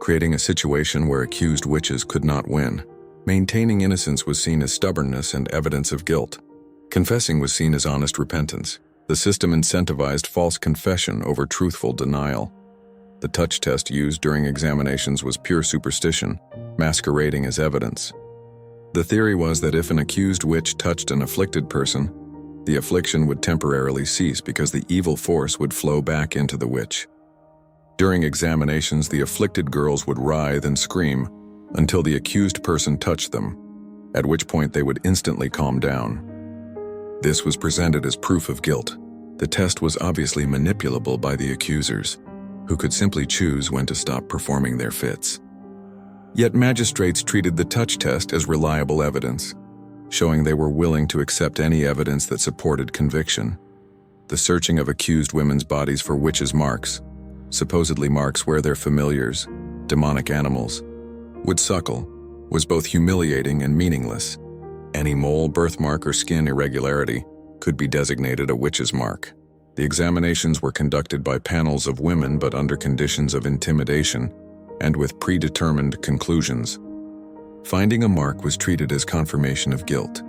A: creating a situation where accused witches could not win. Maintaining innocence was seen as stubbornness and evidence of guilt. Confessing was seen as honest repentance. The system incentivized false confession over truthful denial. The touch test used during examinations was pure superstition, masquerading as evidence. The theory was that if an accused witch touched an afflicted person, the affliction would temporarily cease because the evil force would flow back into the witch. During examinations, the afflicted girls would writhe and scream until the accused person touched them, at which point they would instantly calm down. This was presented as proof of guilt. The test was obviously manipulable by the accusers, who could simply choose when to stop performing their fits. Yet magistrates treated the touch test as reliable evidence, showing they were willing to accept any evidence that supported conviction. The searching of accused women's bodies for witches' marks, supposedly marks where their familiars, demonic animals, would suckle, was both humiliating and meaningless. Any mole, birthmark, or skin irregularity could be designated a witch's mark. The examinations were conducted by panels of women but under conditions of intimidation and with predetermined conclusions. Finding a mark was treated as confirmation of guilt.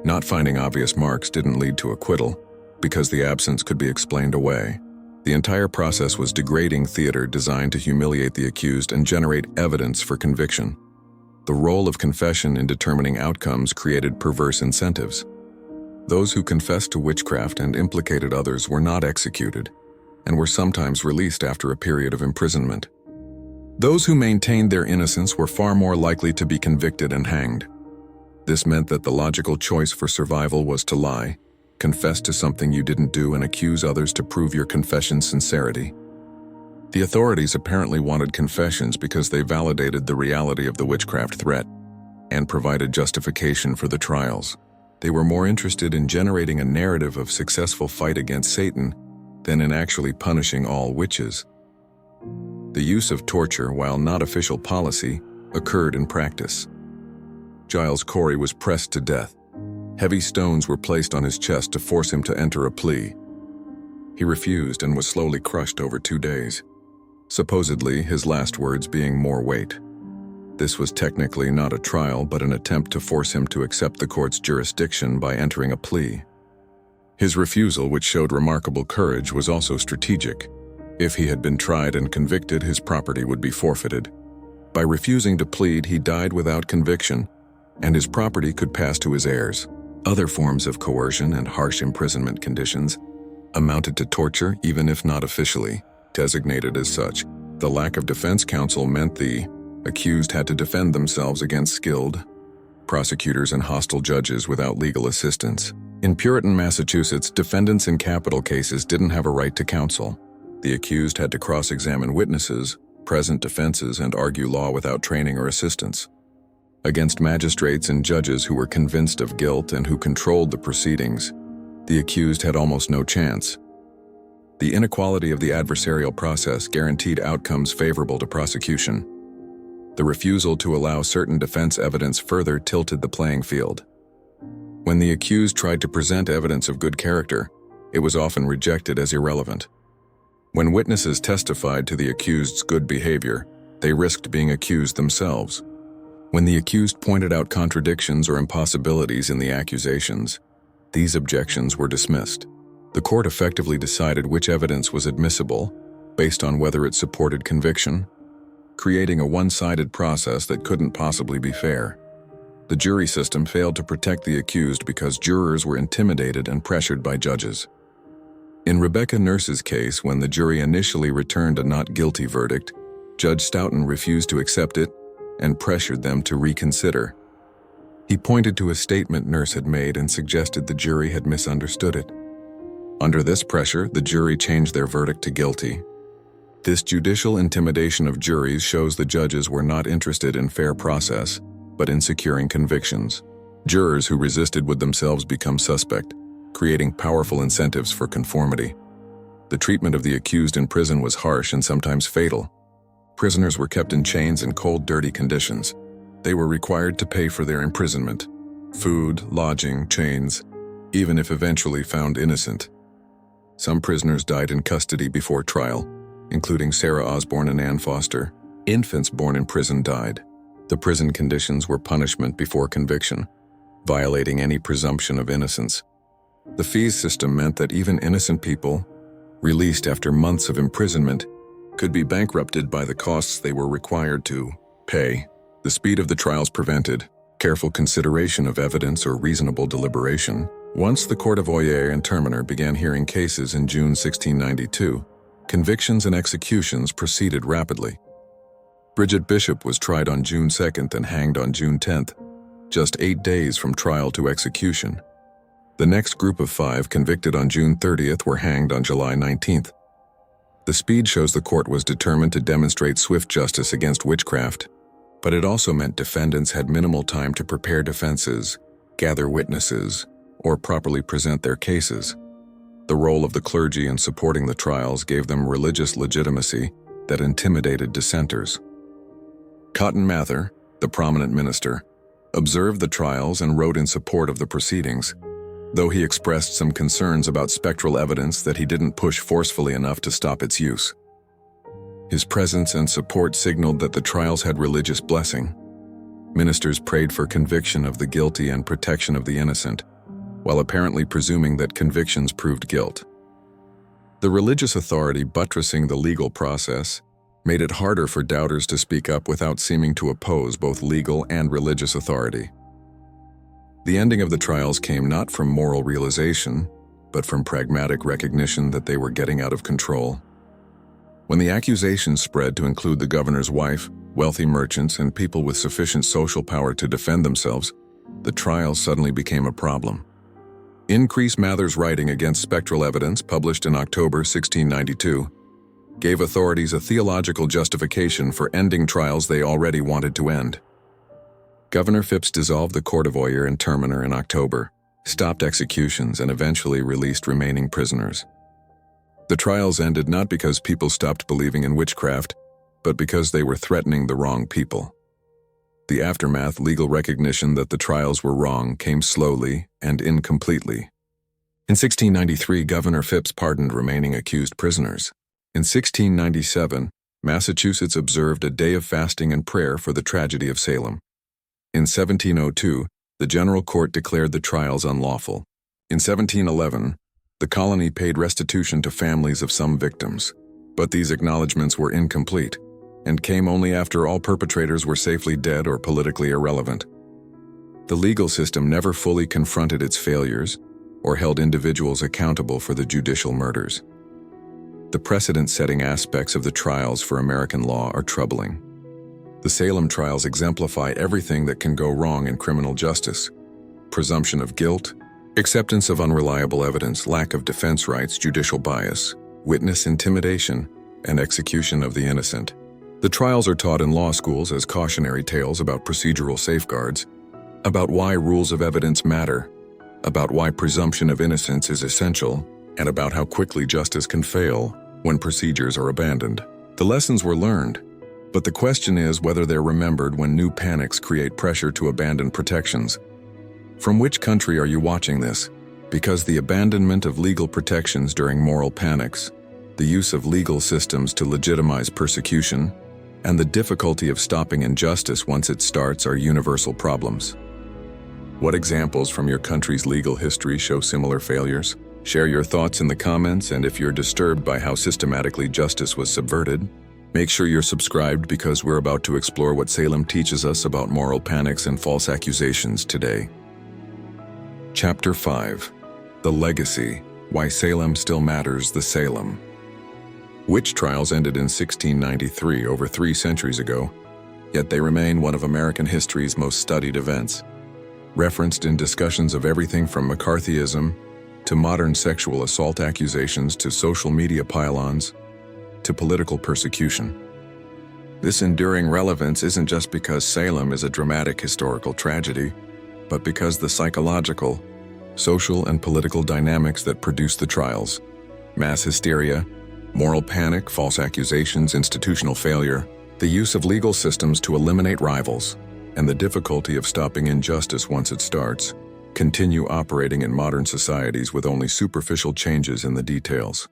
A: Not finding obvious marks didn't lead to acquittal, because the absence could be explained away. The entire process was degrading theater designed to humiliate the accused and generate evidence for conviction. The role of confession in determining outcomes created perverse incentives. Those who confessed to witchcraft and implicated others were not executed, and were sometimes released after a period of imprisonment. Those who maintained their innocence were far more likely to be convicted and hanged. This meant that the logical choice for survival was to lie, confess to something you didn't do, and accuse others to prove your confession's sincerity. The authorities apparently wanted confessions because they validated the reality of the witchcraft threat and provided justification for the trials. They were more interested in generating a narrative of successful fight against Satan than in actually punishing all witches. The use of torture, while not official policy, occurred in practice. Giles Corey was pressed to death. Heavy stones were placed on his chest to force him to enter a plea. He refused and was slowly crushed over 2 days, supposedly his last words being "more weight." This was technically not a trial, but an attempt to force him to accept the court's jurisdiction by entering a plea. His refusal, which showed remarkable courage, was also strategic. If he had been tried and convicted, his property would be forfeited. By refusing to plead, he died without conviction, and his property could pass to his heirs. Other forms of coercion and harsh imprisonment conditions amounted to torture, even if not officially designated as such. The lack of defense counsel meant the accused had to defend themselves against skilled prosecutors and hostile judges without legal assistance. In Puritan Massachusetts, defendants in capital cases didn't have a right to counsel. The accused had to cross-examine witnesses, present defenses, and argue law without training or assistance. Against magistrates and judges who were convinced of guilt and who controlled the proceedings, the accused had almost no chance. The inequality of the adversarial process guaranteed outcomes favorable to prosecution. The refusal to allow certain defense evidence further tilted the playing field. When the accused tried to present evidence of good character, it was often rejected as irrelevant. When witnesses testified to the accused's good behavior, They risked being accused themselves. When the accused pointed out contradictions or impossibilities in the accusations, these objections were dismissed. The court effectively decided which evidence was admissible based on whether it supported conviction, creating a one-sided process that couldn't possibly be fair. The jury system failed to protect the accused because jurors were intimidated and pressured by judges. In Rebecca Nurse's case, when the jury initially returned a not guilty verdict, Judge Stoughton refused to accept it and pressured them to reconsider. He pointed to a statement Nurse had made and suggested the jury had misunderstood it. Under this pressure, the jury changed their verdict to guilty. This judicial intimidation of juries shows the judges were not interested in fair process, but in securing convictions. Jurors who resisted would themselves become suspect, creating powerful incentives for conformity. The treatment of the accused in prison was harsh and sometimes fatal. Prisoners were kept in chains in cold, dirty conditions. They were required to pay for their imprisonment: food, lodging, chains, even if eventually found innocent. Some prisoners died in custody before trial, including Sarah Osborne and Ann Foster. Infants born in prison died. The prison conditions were punishment before conviction, violating any presumption of innocence. The fees system meant that even innocent people, released after months of imprisonment, could be bankrupted by the costs they were required to pay. The speed of the trials prevented careful consideration of evidence or reasonable deliberation. Once the Court of Oyer and Terminer began hearing cases in June 1692, convictions and executions proceeded rapidly. Bridget Bishop was tried on June 2nd and hanged on June 10th, just 8 days from trial to execution. The next group of 5 convicted on June 30th were hanged on July 19th. The speed shows the court was determined to demonstrate swift justice against witchcraft, but it also meant defendants had minimal time to prepare defenses, gather witnesses, or properly present their cases. The role of the clergy in supporting the trials gave them religious legitimacy that intimidated dissenters. Cotton Mather, the prominent minister, observed the trials and wrote in support of the proceedings, though he expressed some concerns about spectral evidence that he didn't push forcefully enough to stop its use. His presence and support signaled that the trials had religious blessing. Ministers prayed for conviction of the guilty and protection of the innocent, while apparently presuming that convictions proved guilt. The religious authority buttressing the legal process made it harder for doubters to speak up without seeming to oppose both legal and religious authority. The ending of the trials came not from moral realization, but from pragmatic recognition that they were getting out of control. When the accusations spread to include the governor's wife, wealthy merchants, and people with sufficient social power to defend themselves, the trials suddenly became a problem. Increase Mather's writing against spectral evidence, published in October 1692, gave authorities a theological justification for ending trials they already wanted to end. Governor Phipps dissolved the Court of Oyer and Terminer in October, stopped executions, and eventually released remaining prisoners. The trials ended not because people stopped believing in witchcraft, but because they were threatening the wrong people. The aftermath, legal recognition that the trials were wrong, came slowly and incompletely. In 1693, Governor Phipps pardoned remaining accused prisoners. In 1697, Massachusetts observed a day of fasting and prayer for the tragedy of Salem. In 1702, the General Court declared the trials unlawful. In 1711, the colony paid restitution to families of some victims, but these acknowledgments were incomplete and came only after all perpetrators were safely dead or politically irrelevant. The legal system never fully confronted its failures or held individuals accountable for the judicial murders. The precedent-setting aspects of the trials for American law are troubling. The Salem trials exemplify everything that can go wrong in criminal justice: presumption of guilt, acceptance of unreliable evidence, lack of defense rights, judicial bias, witness intimidation, and execution of the innocent. The trials are taught in law schools as cautionary tales about procedural safeguards, about why rules of evidence matter, about why presumption of innocence is essential, and about how quickly justice can fail when procedures are abandoned. The lessons were learned, but the question is whether they're remembered when new panics create pressure to abandon protections. From which country are you watching this? Because the abandonment of legal protections during moral panics, the use of legal systems to legitimize persecution, and the difficulty of stopping injustice once it starts are universal problems. What examples from your country's legal history show similar failures? Share your thoughts in the comments, and if you're disturbed by how systematically justice was subverted, make sure you're subscribed because we're about to explore what Salem teaches us about moral panics and false accusations today. Chapter 5. The Legacy: Why Salem Still Matters. The Salem witch trials ended in 1693, over 3 centuries ago, yet they remain one of American history's most studied events. Referenced in discussions of everything from McCarthyism to modern sexual assault accusations to social media pylons to political persecution. This enduring relevance isn't just because Salem is a dramatic historical tragedy, but because the psychological, social, and political dynamics that produce the trials — mass hysteria, moral panic, false accusations, institutional failure, the use of legal systems to eliminate rivals, and the difficulty of stopping injustice once it starts — continue operating in modern societies with only superficial changes in the details.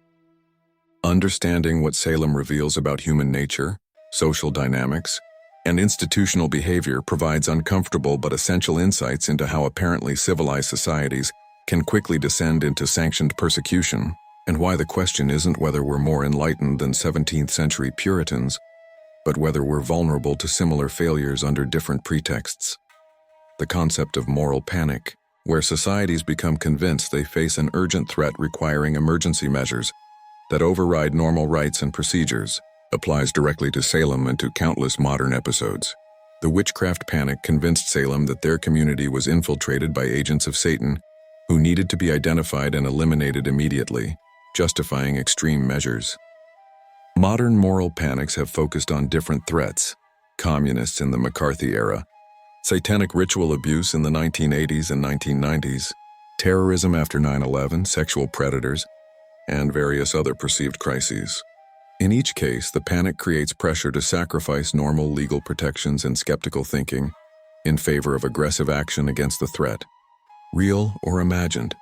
A: Understanding what Salem reveals about human nature, social dynamics, and institutional behavior provides uncomfortable but essential insights into how apparently civilized societies can quickly descend into sanctioned persecution, and why the question isn't whether we're more enlightened than 17th century Puritans, but whether we're vulnerable to similar failures under different pretexts. The concept of moral panic, where societies become convinced they face an urgent threat requiring emergency measures that override normal rights and procedures, applies directly to Salem and to countless modern episodes. The witchcraft panic convinced Salem that their community was infiltrated by agents of Satan who needed to be identified and eliminated immediately, justifying extreme measures. Modern moral panics have focused on different threats: communists in the McCarthy era, satanic ritual abuse in the 1980s and 1990s, terrorism after 9/11, sexual predators, and various other perceived crises. In each case, the panic creates pressure to sacrifice normal legal protections and skeptical thinking in favor of aggressive action against the threat, real or imagined.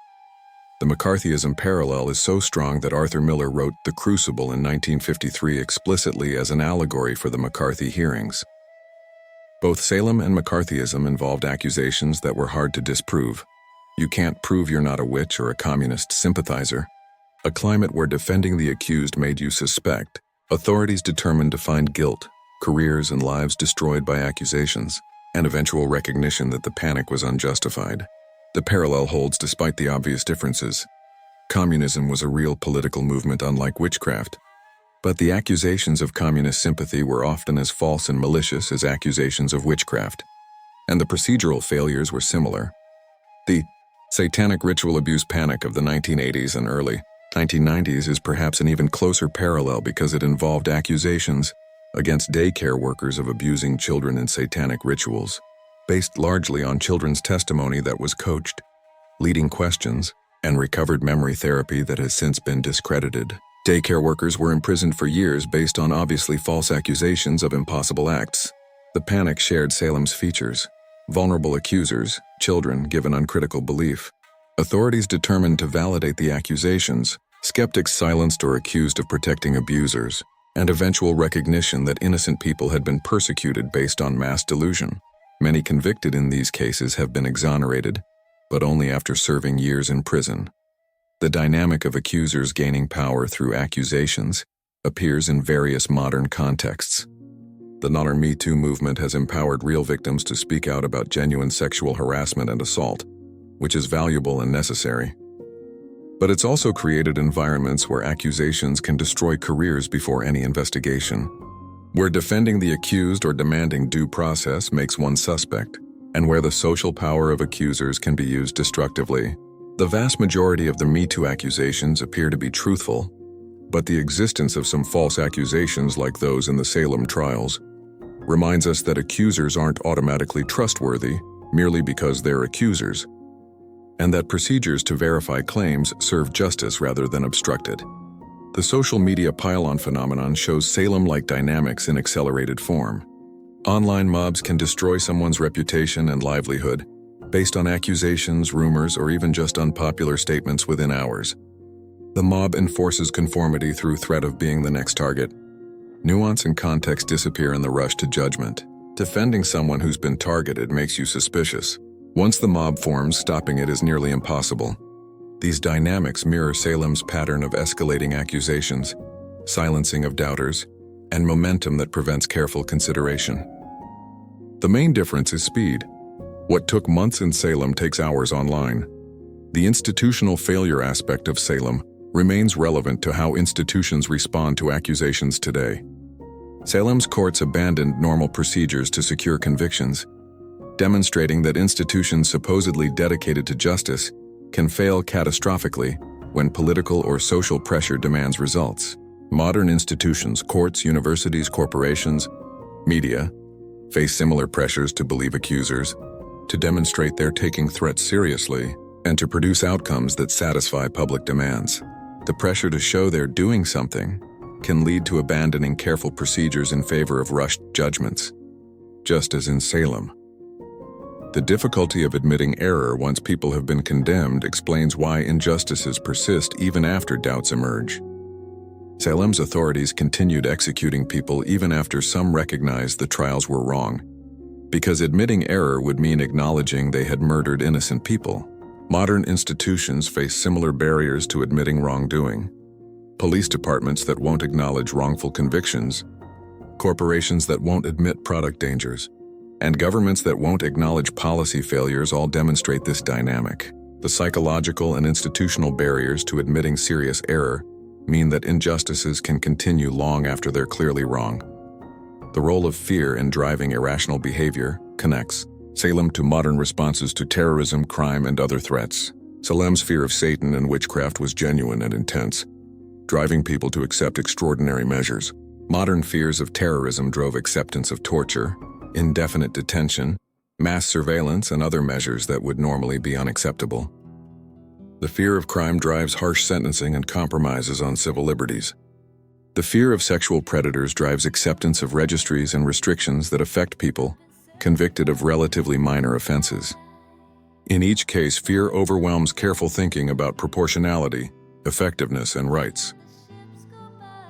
A: The McCarthyism parallel is so strong that Arthur Miller wrote The Crucible in 1953 explicitly as an allegory for the McCarthy hearings. Both Salem and McCarthyism involved accusations that were hard to disprove. You can't prove you're not a witch or a communist sympathizer. A climate where defending the accused made you suspect, authorities determined to find guilt, careers and lives destroyed by accusations, and eventual recognition that the panic was unjustified. The parallel holds despite the obvious differences. Communism was a real political movement unlike witchcraft, but the accusations of communist sympathy were often as false and malicious as accusations of witchcraft, and the procedural failures were similar. The satanic ritual abuse panic of the 1980s and early 1990s is perhaps an even closer parallel because it involved accusations against daycare workers of abusing children in satanic rituals, based largely on children's testimony that was coached, leading questions, and recovered memory therapy that has since been discredited. Daycare workers were imprisoned for years based on obviously false accusations of impossible acts. The panic shared Salem's features: vulnerable accusers, children given uncritical belief, authorities determined to validate the accusations, skeptics silenced or accused of protecting abusers, and eventual recognition that innocent people had been persecuted based on mass delusion. Many convicted in these cases have been exonerated, but only after serving years in prison. The dynamic of accusers gaining power through accusations appears in various modern contexts. The Me Too movement has empowered real victims to speak out about genuine sexual harassment and assault, which is valuable and necessary. But it's also created environments where accusations can destroy careers before any investigation, where defending the accused or demanding due process makes one suspect, and where the social power of accusers can be used destructively. The vast majority of the Me Too accusations appear to be truthful, but the existence of some false accusations like those in the Salem trials reminds us that accusers aren't automatically trustworthy merely because they're accusers, and that procedures to verify claims serve justice rather than obstruct it. The social media pylon phenomenon shows Salem-like dynamics in accelerated form. Online mobs can destroy someone's reputation and livelihood based on accusations, rumors, or even just unpopular statements within hours. The mob enforces conformity through threat of being the next target, Nuance and context disappear in the rush to judgment. Defending someone who's been targeted makes you suspicious. Once the mob forms, stopping it is nearly impossible. These dynamics mirror Salem's pattern of escalating accusations, silencing of doubters, and momentum that prevents careful consideration. The main difference is speed. What took months in Salem takes hours online. The institutional failure aspect of Salem remains relevant to how institutions respond to accusations today. Salem's courts abandoned normal procedures to secure convictions, demonstrating that institutions supposedly dedicated to justice can fail catastrophically when political or social pressure demands results. Modern institutions, courts, universities, corporations, media, face similar pressures to believe accusers, to demonstrate they're taking threats seriously, and to produce outcomes that satisfy public demands. The pressure to show they're doing something can lead to abandoning careful procedures in favor of rushed judgments, just as in Salem. The difficulty of admitting error once people have been condemned explains why injustices persist even after doubts emerge. Salem's authorities continued executing people even after some recognized the trials were wrong, because admitting error would mean acknowledging they had murdered innocent people. Modern institutions face similar barriers to admitting wrongdoing. Police departments that won't acknowledge wrongful convictions, corporations that won't admit product dangers, and governments that won't acknowledge policy failures all demonstrate this dynamic. The psychological and institutional barriers to admitting serious error mean that injustices can continue long after they're clearly wrong. The role of fear in driving irrational behavior connects Salem to modern responses to terrorism, crime, and other threats. Salem's fear of Satan and witchcraft was genuine and intense, driving people to accept extraordinary measures. Modern fears of terrorism drove acceptance of torture, indefinite detention, mass surveillance, and other measures that would normally be unacceptable. The fear of crime drives harsh sentencing and compromises on civil liberties. The fear of sexual predators drives acceptance of registries and restrictions that affect people convicted of relatively minor offenses. In each case, fear overwhelms careful thinking about proportionality, effectiveness, and rights.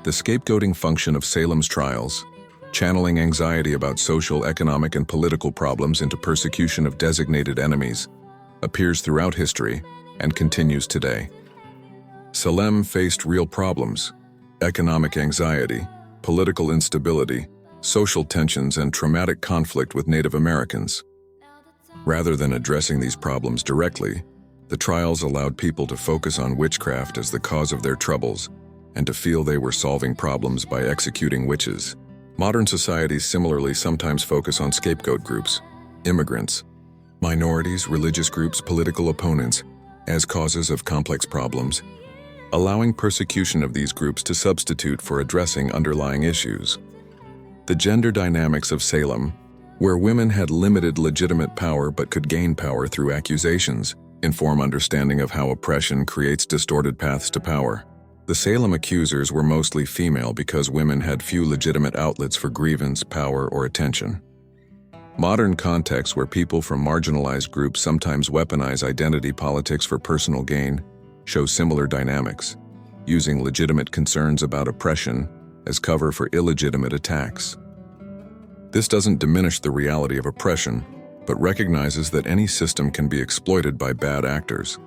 A: The scapegoating function of Salem's trials, channeling anxiety about social, economic, and political problems into persecution of designated enemies, appears throughout history and continues today. Salem faced real problems: economic anxiety, political instability, social tensions, and traumatic conflict with Native Americans. Rather than addressing these problems directly, the trials allowed people to focus on witchcraft as the cause of their troubles and to feel they were solving problems by executing witches. Modern societies similarly sometimes focus on scapegoat groups, immigrants, minorities, religious groups, political opponents, as causes of complex problems, allowing persecution of these groups to substitute for addressing underlying issues. The gender dynamics of Salem, where women had limited legitimate power but could gain power through accusations, inform understanding of how oppression creates distorted paths to power. The Salem accusers were mostly female because women had few legitimate outlets for grievance, power, or attention. Modern contexts where people from marginalized groups sometimes weaponize identity politics for personal gain show similar dynamics, using legitimate concerns about oppression as cover for illegitimate attacks. This doesn't diminish the reality of oppression, but recognizes that any system can be exploited by bad actors.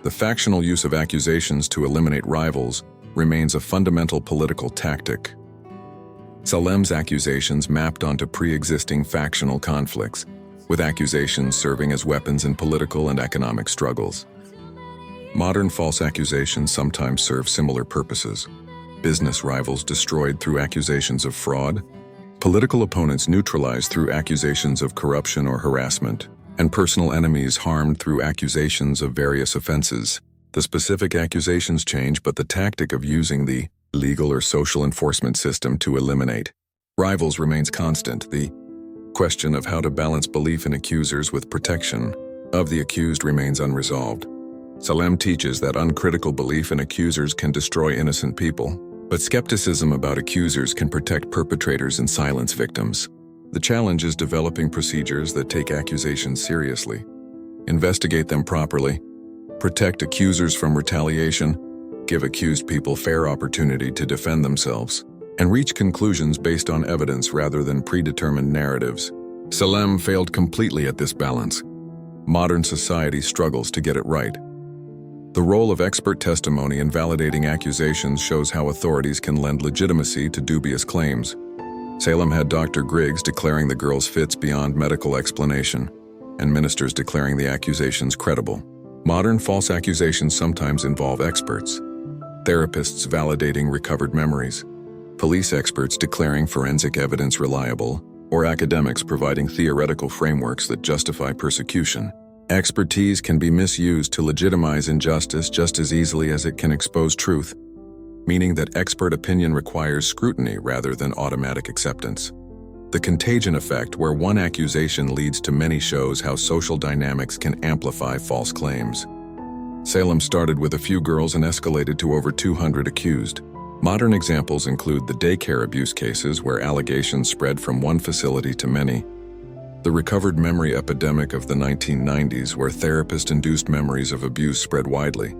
A: The factional use of accusations to eliminate rivals remains a fundamental political tactic. Salem's accusations mapped onto pre-existing factional conflicts, with accusations serving as weapons in political and economic struggles. Modern false accusations sometimes serve similar purposes. Business rivals destroyed through accusations of fraud, political opponents neutralized through accusations of corruption or harassment, and personal enemies harmed through accusations of various offenses. The specific accusations change, but the tactic of using the legal or social enforcement system to eliminate rivals remains constant. The question of how to balance belief in accusers with protection of the accused remains unresolved. Salem teaches that uncritical belief in accusers can destroy innocent people, but skepticism about accusers can protect perpetrators and silence victims. The challenge is developing procedures that take accusations seriously, investigate them properly, protect accusers from retaliation, give accused people fair opportunity to defend themselves. and reach conclusions based on evidence rather than predetermined narratives. Salem failed completely at this balance. Modern society struggles to get it right. The role of expert testimony in validating accusations shows how authorities can lend legitimacy to dubious claims. Salem had Dr. Griggs declaring the girl's fits beyond medical explanation, and ministers declaring the accusations credible. Modern false accusations sometimes involve experts, therapists validating recovered memories, police experts declaring forensic evidence reliable, or academics providing theoretical frameworks that justify persecution. Expertise can be misused to legitimize injustice just as easily as it can expose truth, meaning that expert opinion requires scrutiny rather than automatic acceptance. The contagion effect, where one accusation leads to many, shows how social dynamics can amplify false claims. Salem started with a few girls and escalated to over 200 accused. Modern examples include the daycare abuse cases, where allegations spread from one facility to many, the recovered memory epidemic of the 1990s, where therapist-induced memories of abuse spread widely,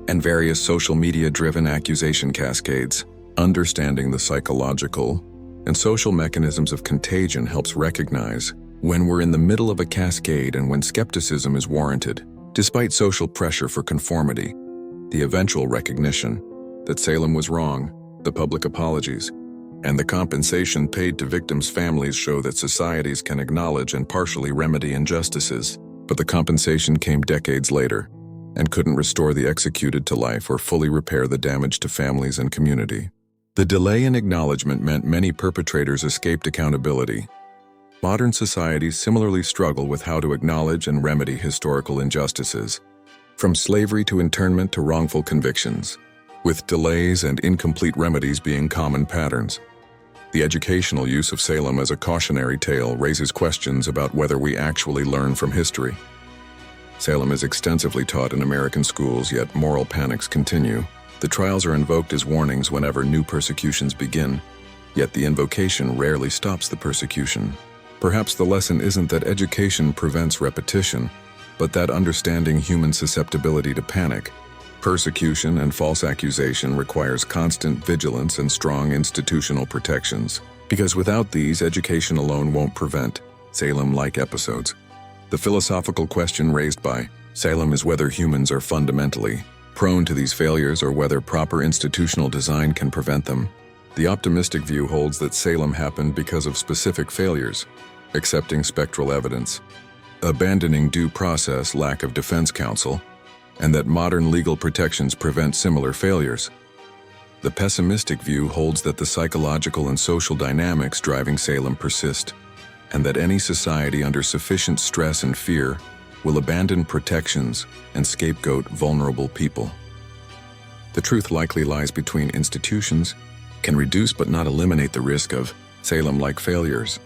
A: and various social media-driven accusation cascades. Understanding the psychological and social mechanisms of contagion helps recognize when we're in the middle of a cascade and when skepticism is warranted. Despite social pressure for conformity, the eventual recognition that Salem was wrong, the public apologies, and the compensation paid to victims' families show that societies can acknowledge and partially remedy injustices. But the compensation came decades later and couldn't restore the executed to life or fully repair the damage to families and community. The delay in acknowledgement meant many perpetrators escaped accountability. Modern societies similarly struggle with how to acknowledge and remedy historical injustices, from slavery to internment to wrongful convictions, with delays and incomplete remedies being common patterns. The educational use of Salem as a cautionary tale raises questions about whether we actually learn from history. Salem is extensively taught in American schools, yet moral panics continue. The trials are invoked as warnings whenever new persecutions begin, yet the invocation rarely stops the persecution. Perhaps the lesson isn't that education prevents repetition, but that understanding human susceptibility to panic, persecution, and false accusation requires constant vigilance and strong institutional protections. Because without these, education alone won't prevent Salem-like episodes. The philosophical question raised by Salem is whether humans are fundamentally prone to these failures or whether proper institutional design can prevent them. The optimistic view holds that Salem happened because of specific failures, accepting spectral evidence, abandoning due process, lack of defense counsel, and that modern legal protections prevent similar failures. The pessimistic view holds that the psychological and social dynamics driving Salem persist, and that any society under sufficient stress and fear will abandon protections and scapegoat vulnerable people. The truth likely lies between institutions, can reduce but not eliminate the risk of Salem-like failures.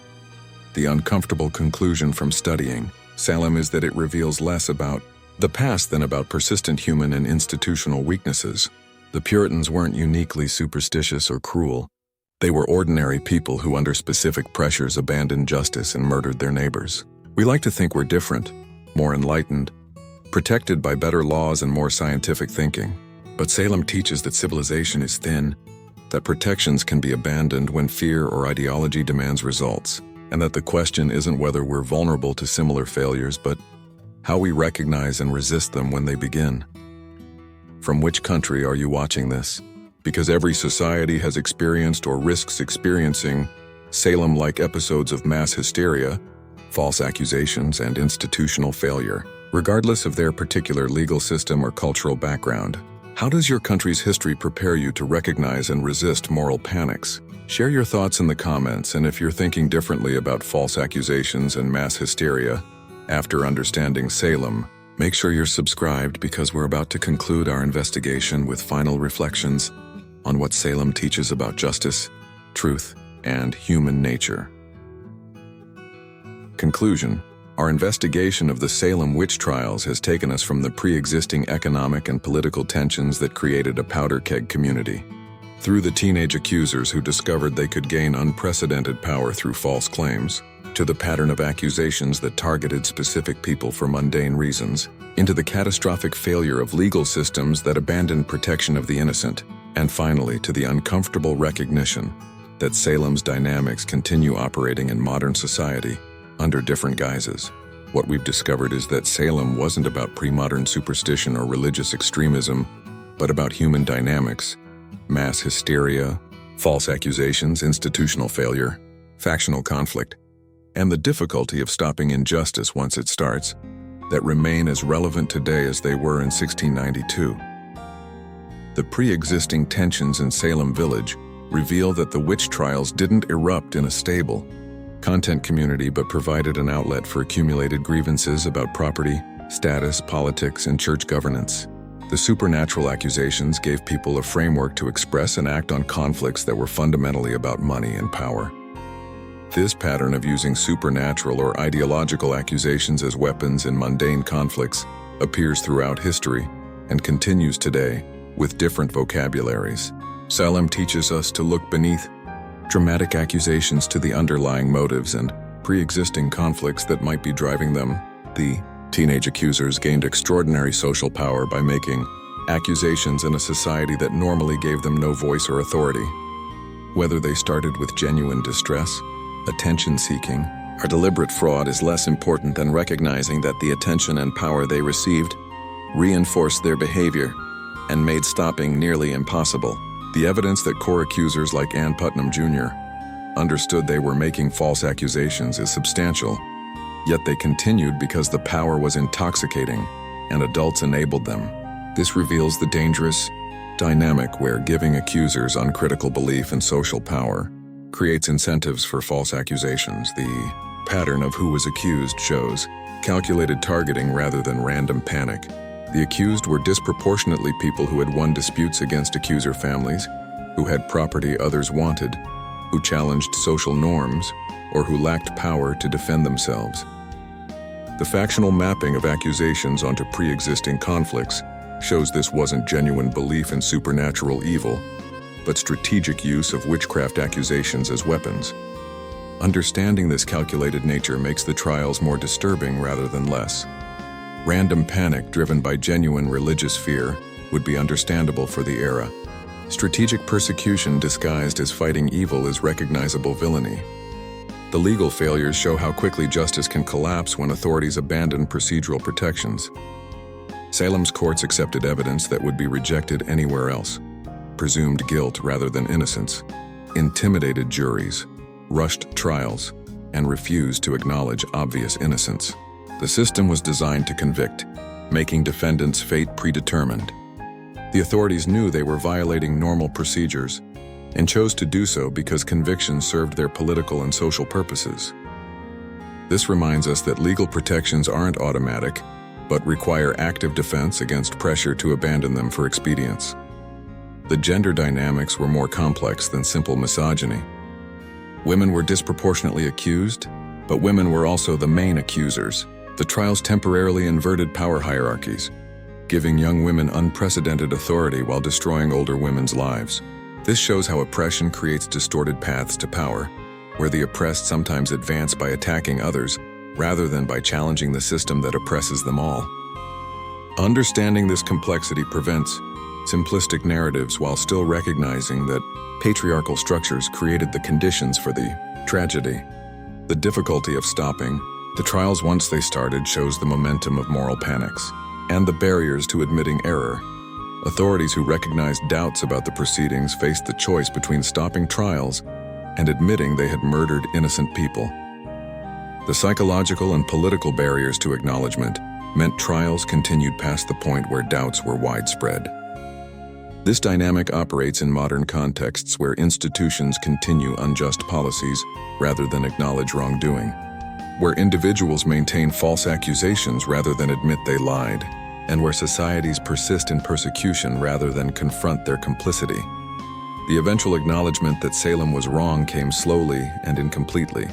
A: The uncomfortable conclusion from studying Salem is that it reveals less about the past than about persistent human and institutional weaknesses. The Puritans weren't uniquely superstitious or cruel. They were ordinary people who, under specific pressures, abandoned justice and murdered their neighbors. We like to think we're different, more enlightened, protected by better laws and more scientific thinking. But Salem teaches that civilization is thin, that protections can be abandoned when fear or ideology demands results, and that the question isn't whether we're vulnerable to similar failures, but how we recognize and resist them when they begin. From which country are you watching this? Because every society has experienced or risks experiencing Salem-like episodes of mass hysteria, false accusations, and institutional failure, regardless of their particular legal system or cultural background. How does your country's history prepare you to recognize and resist moral panics? Share your thoughts in the comments, and if you're thinking differently about false accusations and mass hysteria after understanding Salem, make sure you're subscribed, because we're about to conclude our investigation with final reflections on what Salem teaches about justice, truth, and human nature. Conclusion: our investigation of the Salem witch trials has taken us from the pre-existing economic and political tensions that created a powder keg community, through the teenage accusers who discovered they could gain unprecedented power through false claims, to the pattern of accusations that targeted specific people for mundane reasons, into the catastrophic failure of legal systems that abandoned protection of the innocent, and finally to the uncomfortable recognition that Salem's dynamics continue operating in modern society under different guises. What we've discovered is that Salem wasn't about pre-modern superstition or religious extremism, but about human dynamics, mass hysteria, false accusations, institutional failure, factional conflict, and the difficulty of stopping injustice once it starts, that remain as relevant today as they were in 1692. The pre-existing tensions in Salem Village reveal that the witch trials didn't erupt in a stable, content community but provided an outlet for accumulated grievances about property, status, politics, and church governance. The supernatural accusations gave people a framework to express and act on conflicts that were fundamentally about money and power. This pattern of using supernatural or ideological accusations as weapons in mundane conflicts appears throughout history and continues today with different vocabularies. Salem teaches us to look beneath dramatic accusations to the underlying motives and pre-existing conflicts that might be driving them. The teenage accusers gained extraordinary social power by making accusations in a society that normally gave them no voice or authority. Whether they started with genuine distress, attention-seeking, or deliberate fraud is less important than recognizing that the attention and power they received reinforced their behavior and made stopping nearly impossible. The evidence that core accusers like Ann Putnam Jr. understood they were making false accusations is substantial, yet they continued because the power was intoxicating and adults enabled them. This reveals the dangerous dynamic where giving accusers uncritical belief and social power creates incentives for false accusations. The pattern of who was accused shows calculated targeting rather than random panic. The accused were disproportionately people who had won disputes against accuser families, who had property others wanted, who challenged social norms, or who lacked power to defend themselves. The factional mapping of accusations onto pre-existing conflicts shows this wasn't genuine belief in supernatural evil, but strategic use of witchcraft accusations as weapons. Understanding this calculated nature makes the trials more disturbing rather than less. Random panic driven by genuine religious fear would be understandable for the era. Strategic persecution disguised as fighting evil is recognizable villainy. The legal failures show how quickly justice can collapse when authorities abandon procedural protections. Salem's courts accepted evidence that would be rejected anywhere else, presumed guilt rather than innocence, intimidated juries, rushed trials, and refused to acknowledge obvious innocence. The system was designed to convict, making defendants' fate predetermined. The authorities knew they were violating normal procedures and chose to do so because convictions served their political and social purposes. This reminds us that legal protections aren't automatic, but require active defense against pressure to abandon them for expedience. The gender dynamics were more complex than simple misogyny. Women were disproportionately accused, but women were also the main accusers. The trials temporarily inverted power hierarchies, giving young women unprecedented authority while destroying older women's lives. This shows how oppression creates distorted paths to power, where the oppressed sometimes advance by attacking others rather than by challenging the system that oppresses them all. Understanding this complexity prevents simplistic narratives while still recognizing that patriarchal structures created the conditions for the tragedy. The difficulty of stopping the trials once they started shows the momentum of moral panics and the barriers to admitting error. Authorities who recognized doubts about the proceedings faced the choice between stopping trials and admitting they had murdered innocent people. The psychological and political barriers to acknowledgement meant trials continued past the point where doubts were widespread. This dynamic operates in modern contexts where institutions continue unjust policies rather than acknowledge wrongdoing, where individuals maintain false accusations rather than admit they lied, and where societies persist in persecution rather than confront their complicity. The eventual acknowledgement that Salem was wrong came slowly and incompletely.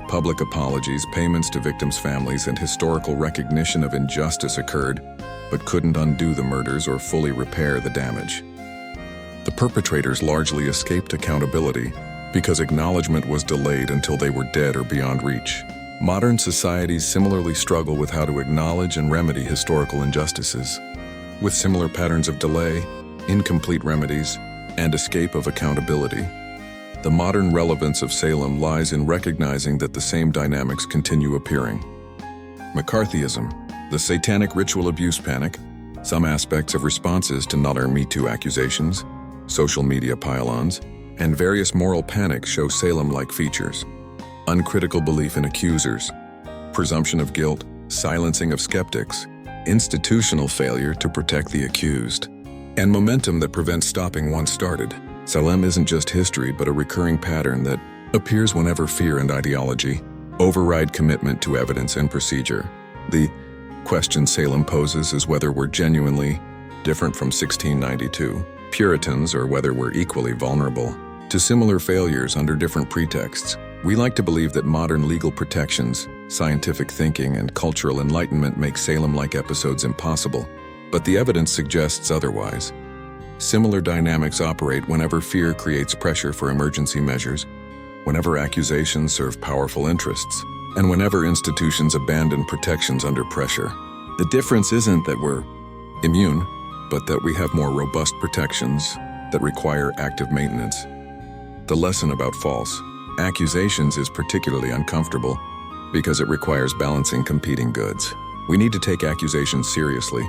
A: Public apologies, payments to victims' families, and historical recognition of injustice occurred, but couldn't undo the murders or fully repair the damage. The perpetrators largely escaped accountability because acknowledgement was delayed until they were dead or beyond reach. Modern societies similarly struggle with how to acknowledge and remedy historical injustices, with similar patterns of delay, incomplete remedies, and escape of accountability. The modern relevance of Salem lies in recognizing that the same dynamics continue appearing. McCarthyism, the satanic ritual abuse panic, some aspects of responses to not our Me Too accusations, social media pile-ons, and various moral panics show Salem-like features. Uncritical belief in accusers, presumption of guilt, silencing of skeptics, institutional failure to protect the accused, and momentum that prevents stopping once started. Salem isn't just history, but a recurring pattern that appears whenever fear and ideology override commitment to evidence and procedure. The question Salem poses is whether we're genuinely different from 1692 Puritans or whether we're equally vulnerable to similar failures under different pretexts. We like to believe that modern legal protections, scientific thinking, and cultural enlightenment make Salem-like episodes impossible, but the evidence suggests otherwise. Similar dynamics operate whenever fear creates pressure for emergency measures, whenever accusations serve powerful interests, and whenever institutions abandon protections under pressure. The difference isn't that we're immune, but that we have more robust protections that require active maintenance. The lesson about false accusations is particularly uncomfortable because it requires balancing competing goods. We need to take accusations seriously,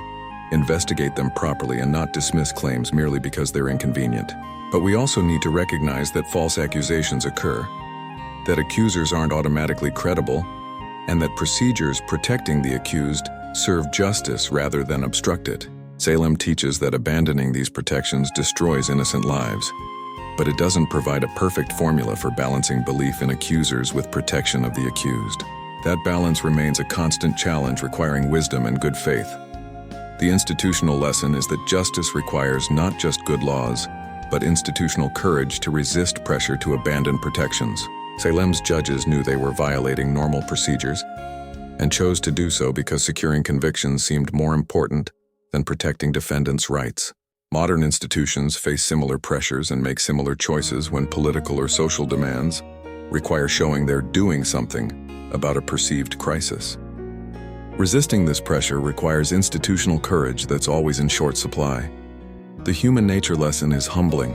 A: investigate them properly, and not dismiss claims merely because they're inconvenient. But we also need to recognize that false accusations occur, that accusers aren't automatically credible, and that procedures protecting the accused serve justice rather than obstruct it. Salem teaches that abandoning these protections destroys innocent lives, but it doesn't provide a perfect formula for balancing belief in accusers with protection of the accused. That balance remains a constant challenge requiring wisdom and good faith. The institutional lesson is that justice requires not just good laws, but institutional courage to resist pressure to abandon protections. Salem's judges knew they were violating normal procedures and chose to do so because securing convictions seemed more important than protecting defendants' rights. Modern institutions face similar pressures and make similar choices when political or social demands require showing they're doing something about a perceived crisis. Resisting this pressure requires institutional courage that's always in short supply. The human nature lesson is humbling.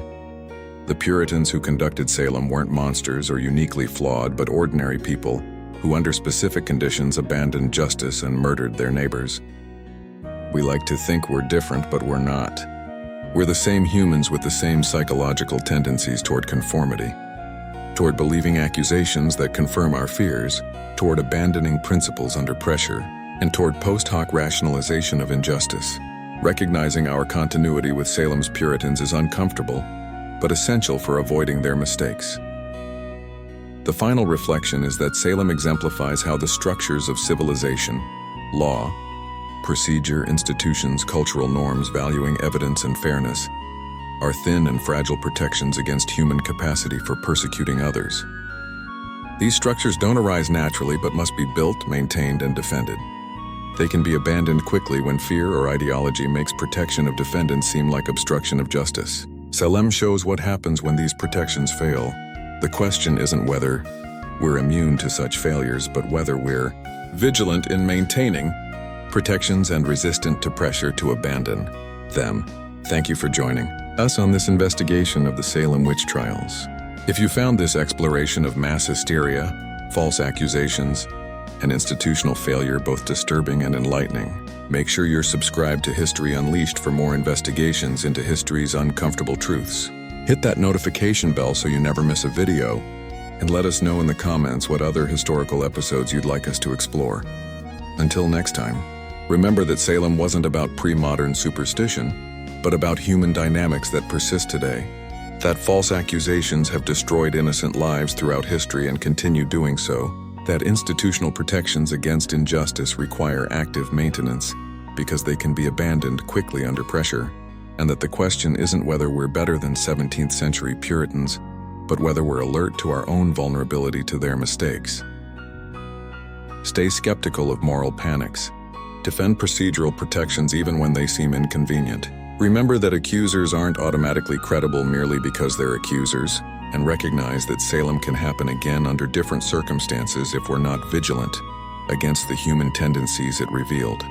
A: The Puritans who conducted Salem weren't monsters or uniquely flawed, but ordinary people who under specific conditions abandoned justice and murdered their neighbors. We like to think we're different, but we're not. We're the same humans with the same psychological tendencies toward conformity, toward believing accusations that confirm our fears, toward abandoning principles under pressure, and toward post hoc rationalization of injustice. Recognizing our continuity with Salem's Puritans is uncomfortable, but essential for avoiding their mistakes. The final reflection is that Salem exemplifies how the structures of civilization, law, procedure, institutions, cultural norms valuing evidence and fairness, are thin and fragile protections against human capacity for persecuting others. These structures don't arise naturally but must be built, maintained, and defended. They can be abandoned quickly when fear or ideology makes protection of defendants seem like obstruction of justice. Salem shows what happens when these protections fail. The question isn't whether we're immune to such failures, but whether we're vigilant in maintaining protections and resistant to pressure to abandon them. Thank you for joining us on this investigation of the Salem witch trials. If you found this exploration of mass hysteria, false accusations, and institutional failure both disturbing and enlightening, make sure you're subscribed to History Unleashed for more investigations into history's uncomfortable truths. Hit that notification bell so you never miss a video, and let us know in the comments what other historical episodes you'd like us to explore. Until next time, remember that Salem wasn't about pre-modern superstition, but about human dynamics that persist today. That false accusations have destroyed innocent lives throughout history and continue doing so. That institutional protections against injustice require active maintenance because they can be abandoned quickly under pressure. And that the question isn't whether we're better than 17th century Puritans, but whether we're alert to our own vulnerability to their mistakes. Stay skeptical of moral panics. Defend procedural protections even when they seem inconvenient. Remember that accusers aren't automatically credible merely because they're accusers, and recognize that Salem can happen again under different circumstances if we're not vigilant against the human tendencies it revealed.